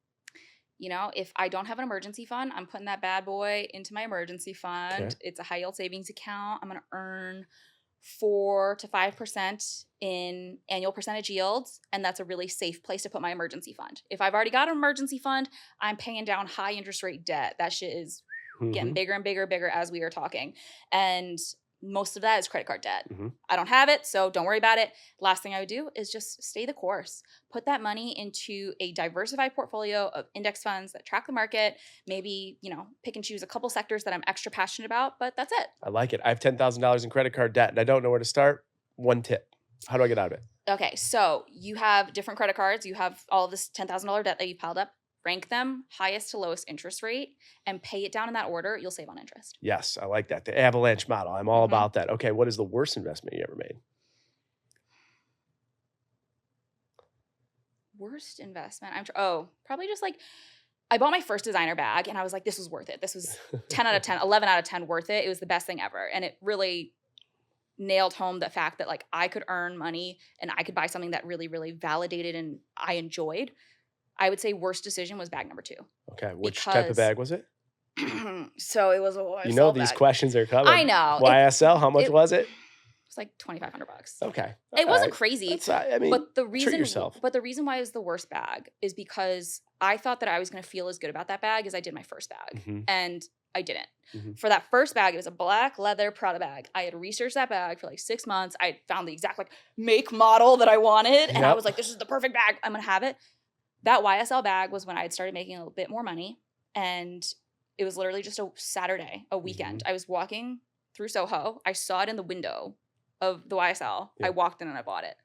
If I don't have an emergency fund, I'm putting that bad boy into my emergency fund. Okay. It's a high yield savings account. I'm going to earn 4 to 5% in annual percentage yields. And that's a really safe place to put my emergency fund. If I've already got an emergency fund, I'm paying down high interest rate debt. That shit is getting bigger and bigger as we are talking. And most of that is credit card debt. I don't have it, so don't worry about it. Last thing I would do is just stay the course. Put that money into a diversified portfolio of index funds that track the market. Maybe, pick and choose a couple sectors that I'm extra passionate about, but that's it. I like it. I have $10,000 in credit card debt and I don't know where to start. One tip. How do I get out of it? Okay, so you have different credit cards. You have all of this $10,000 debt that you piled up. Rank them highest to lowest interest rate and pay it down in that order. You'll save on interest. Yes, I like that. The avalanche model. I'm all about that. Okay, what is the worst investment you ever made? Worst investment? Probably just like I bought my first designer bag and I was like, this was worth it. This was 10 out of 10, 11 out of 10 worth it. It was the best thing ever. And it really nailed home the fact that like I could earn money and I could buy something that really, really validated and I enjoyed. I would say worst decision was bag number 2. Okay. Which type of bag was it? So it was a YSL these bag. questions are coming. I know. YSL, how much was it? It's like $2,500. Okay. It wasn't crazy. But the reason why it was the worst bag is because I thought that I was going to feel as good about that bag as I did my first bag. And I didn't. For that first bag, it was a black leather Prada bag. I had researched that bag for like 6 months. I had found the exact like make model that I wanted. And I was like, this is the perfect bag. I'm going to have it. That YSL bag was when I had started making a little bit more money. And it was literally just a Saturday, a weekend. I was walking through Soho. I saw it in the window of the YSL. I walked in and I bought it.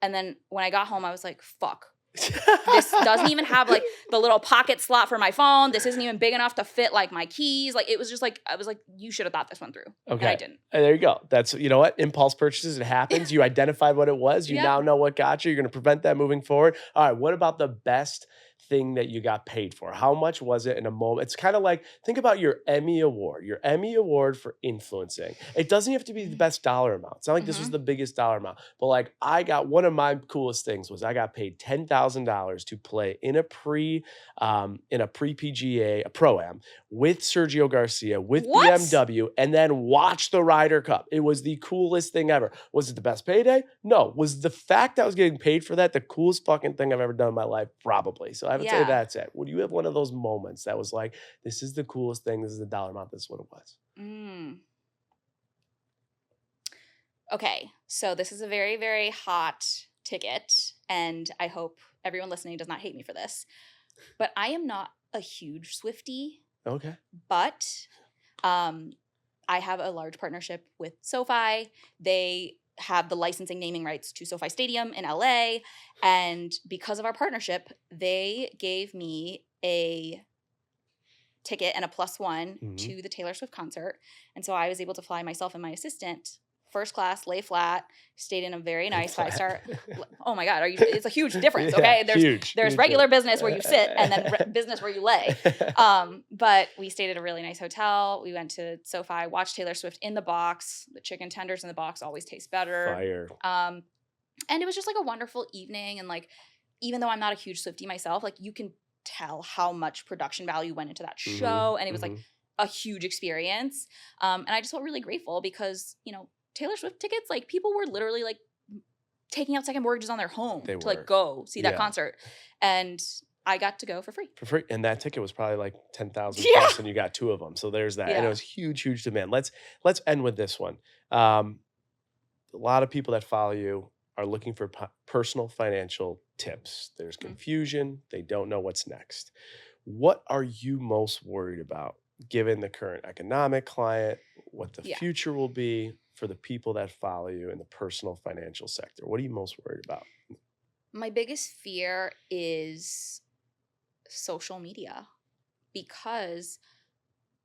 And then when I got home, I was like, fuck. This doesn't even have like the little pocket slot for my phone. This isn't even big enough to fit like my keys. Like it was just like, I was like, you should have thought this one through. Okay. And I didn't. And there you go. That's, you know what? Impulse purchases, it happens. You identified what it was. You now know what got you. You're going to prevent that moving forward. All right. What about the best thing that you got paid for? How much was it in a moment? It's kind of like, think about your Emmy Award, for influencing. It doesn't have to be the best dollar amount. It's not like this was Mm-hmm. the biggest dollar amount, but like I got one of my coolest things was I got paid $10,000 to play in a pre PGA, a pro am with Sergio Garcia, with What? BMW, and then watch the Ryder Cup. It was the coolest thing ever. Was it the best payday? No. Was the fact I was getting paid for that the coolest fucking thing I've ever done in my life? Probably. So I would say Yeah. that's it. Would you have one of those moments that was like, this is the coolest thing, this is the dollar amount, this is what it was? Mm. Okay, so this is a very, very hot ticket, and I hope everyone listening does not hate me for this. But I am not a huge Swiftie, Okay. but I have a large partnership with SoFi. They have the licensing naming rights to SoFi Stadium in LA. And because of our partnership, they gave me a ticket and a +1 Mhm. to the Taylor Swift concert. And so I was able to fly myself and my assistant first class, lay flat, stayed in a very nice Flat. 5-star. Oh my God, it's a huge difference, Yeah, okay? There's huge regular difference. business where you sit and then business where you lay. But we stayed at a really nice hotel. We went to SoFi, watched Taylor Swift in the box. The chicken tenders in the box always taste better. Fire. And it was just like a wonderful evening. And like, even though I'm not a huge Swiftie myself, like you can tell how much production value went into that show. And it was like a huge experience. And I just felt really grateful because, you know, Taylor Swift tickets, like people were literally like taking out second mortgages on their home They to like were. go see that Yeah. concert. And I got to go for free. For free. And that ticket was probably like 10,000 Yeah. plus and you got 2 of them. So there's that. And it Yeah. was huge demand. Let's end with this one. A lot of people that follow you are looking for personal financial tips. There's confusion. They don't know what's next. What are you most worried about given the current economic climate, what the Yeah. future will be for the people that follow you in the personal financial sector? What are you most worried about? My biggest fear is social media, because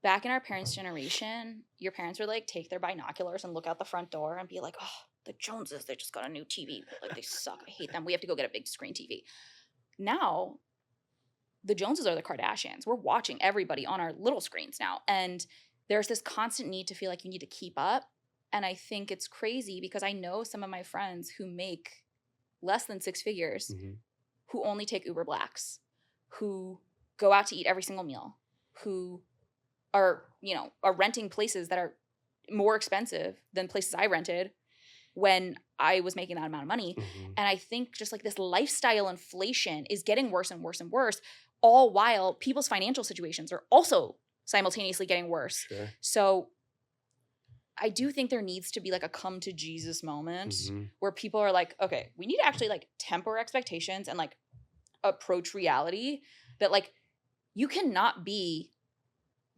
back in our parents' generation, your parents would like take their binoculars and look out the front door and be like, oh, the Joneses, they just got a new TV. Like they suck. I hate them. We have to go get a big screen TV. Now, the Joneses are the Kardashians. We're watching everybody on our little screens now. And there's this constant need to feel like you need to keep up. And I think it's crazy because I know some of my friends who make less than 6 figures, who only take Uber Blacks, who go out to eat every single meal, who are renting places that are more expensive than places I rented when I was making that amount of money. And I think just like this lifestyle inflation is getting worse and worse and worse, all while people's financial situations are also simultaneously getting worse. Sure. So I do think there needs to be like a come to Jesus moment where people are like, okay, we need to actually like temper expectations and like approach reality that like you cannot be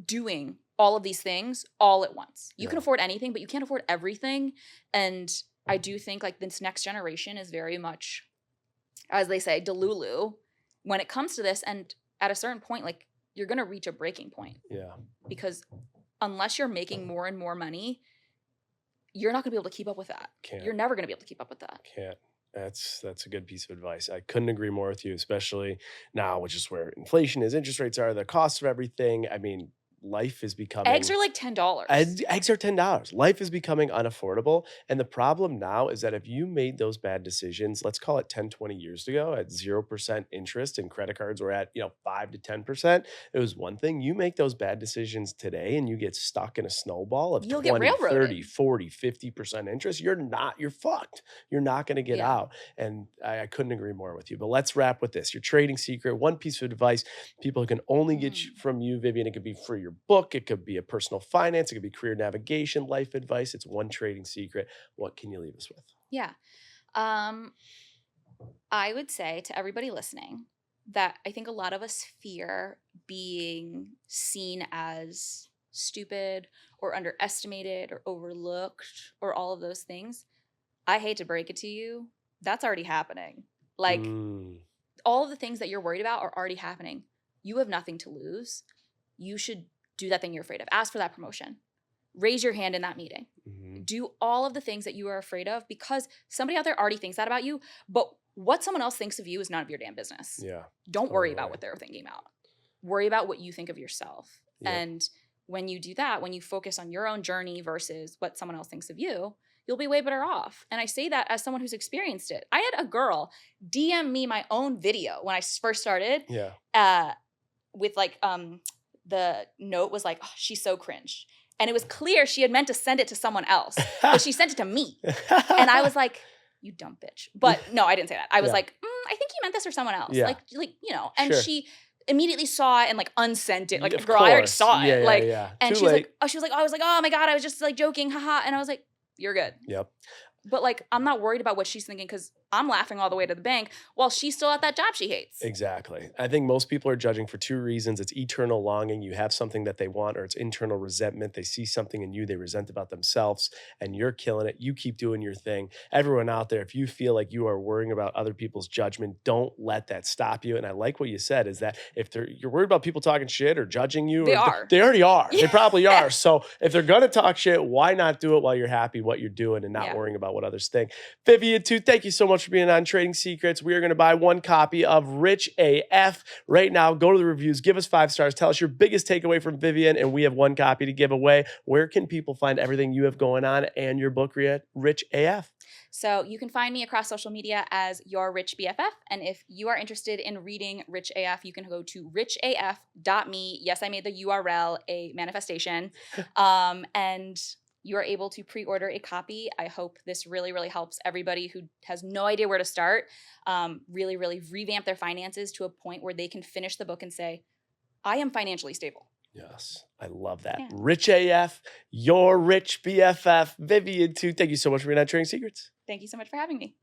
doing all of these things all at once. You can afford anything, but you can't afford everything. And I do think like this next generation is very much, as they say, delulu when it comes to this. And at a certain point, like you're going to reach a breaking point. Yeah. Because unless you're making more and more money, you're not going to be able to keep up with that. Can't. You're never going to be able to keep up with that. Can't. That's a good piece of advice. I couldn't agree more with you, especially now, which is where inflation is, interest rates are, the cost of everything. I mean, life is becoming... Eggs are like $10. Eggs are $10. Life is becoming unaffordable. And the problem now is that if you made those bad decisions, let's call it 10, 20 years ago at 0% interest and credit cards were at, 5 to 10%, it was one thing. You make those bad decisions today and you get stuck in a snowball of You'll 20, get railroaded. 30, 40, 50% interest. You're fucked. You're not going to get out. And I couldn't agree more with you. But let's wrap with this. Your trading secret, one piece of advice people can only get from you, Vivian. It could be for your book. It could be a personal finance. It could be career navigation, life advice. It's one trading secret. What can you leave us with? Yeah. I would say to everybody listening that I think a lot of us fear being seen as stupid or underestimated or overlooked or all of those things. I hate to break it to you. That's already happening. Like all of the things that you're worried about are already happening. You have nothing to lose. You should do that thing you're afraid of. Ask for that promotion. Raise your hand in that meeting. Do all of the things that you are afraid of because somebody out there already thinks that about you. But what someone else thinks of you is none of your damn business. Yeah. Don't worry Totally. about what they're thinking about. Worry about what you think of yourself. Yep. And when you do that, when you focus on your own journey versus what someone else thinks of you, you'll be way better off. And I say that as someone who's experienced it. I had a girl DM me my own video when I first started. Yeah. With like the note was like, oh, she's so cringe. And it was clear she had meant to send it to someone else, but she sent it to me. And I was like, you dumb bitch. But no, I didn't say that. I was Yeah. like, I think you meant this for someone else. Yeah. Like, and Sure. she immediately saw it and like unsent it. Like, Of girl, I already course. saw it. Yeah, like, yeah. and Too she was late. like, I was like, oh my God, I was just like joking, haha. And I was like, you're good. Yep. But like, I'm not worried about what she's thinking because I'm laughing all the way to the bank while she's still at that job she hates. Exactly. I think most people are judging for two reasons. It's eternal longing. You have something that they want, or it's internal resentment. They see something in you they resent about themselves, and you're killing it. You keep doing your thing. Everyone out there, if you feel like you are worrying about other people's judgment, don't let that stop you. And I like what you said is that if you're worried about people talking shit or judging you, They are. They already are. Yeah. They probably are. So if they're going to talk shit, why not do it while you're happy what you're doing and not Yeah. worrying about what others think? Vivian Tu, thank you so much for being on Trading Secrets. We are going to buy one copy of Rich AF right now. Go to the reviews, give us 5 stars, tell us your biggest takeaway from Vivian, and we have one copy to give away. Where can people find everything you have going on and your book, Rich AF? So you can find me across social media as your Rich BFF. And if you are interested in reading Rich AF, you can go to richaf.me. Yes, I made the URL a manifestation. And you are able to pre-order a copy. I hope this really, really helps everybody who has no idea where to start, really, really revamp their finances to a point where they can finish the book and say, I am financially stable. Yes, I love that. Yeah. Rich AF, your Rich BFF, Vivian Tu. Thank you so much for being on Trading Secrets. Thank you so much for having me.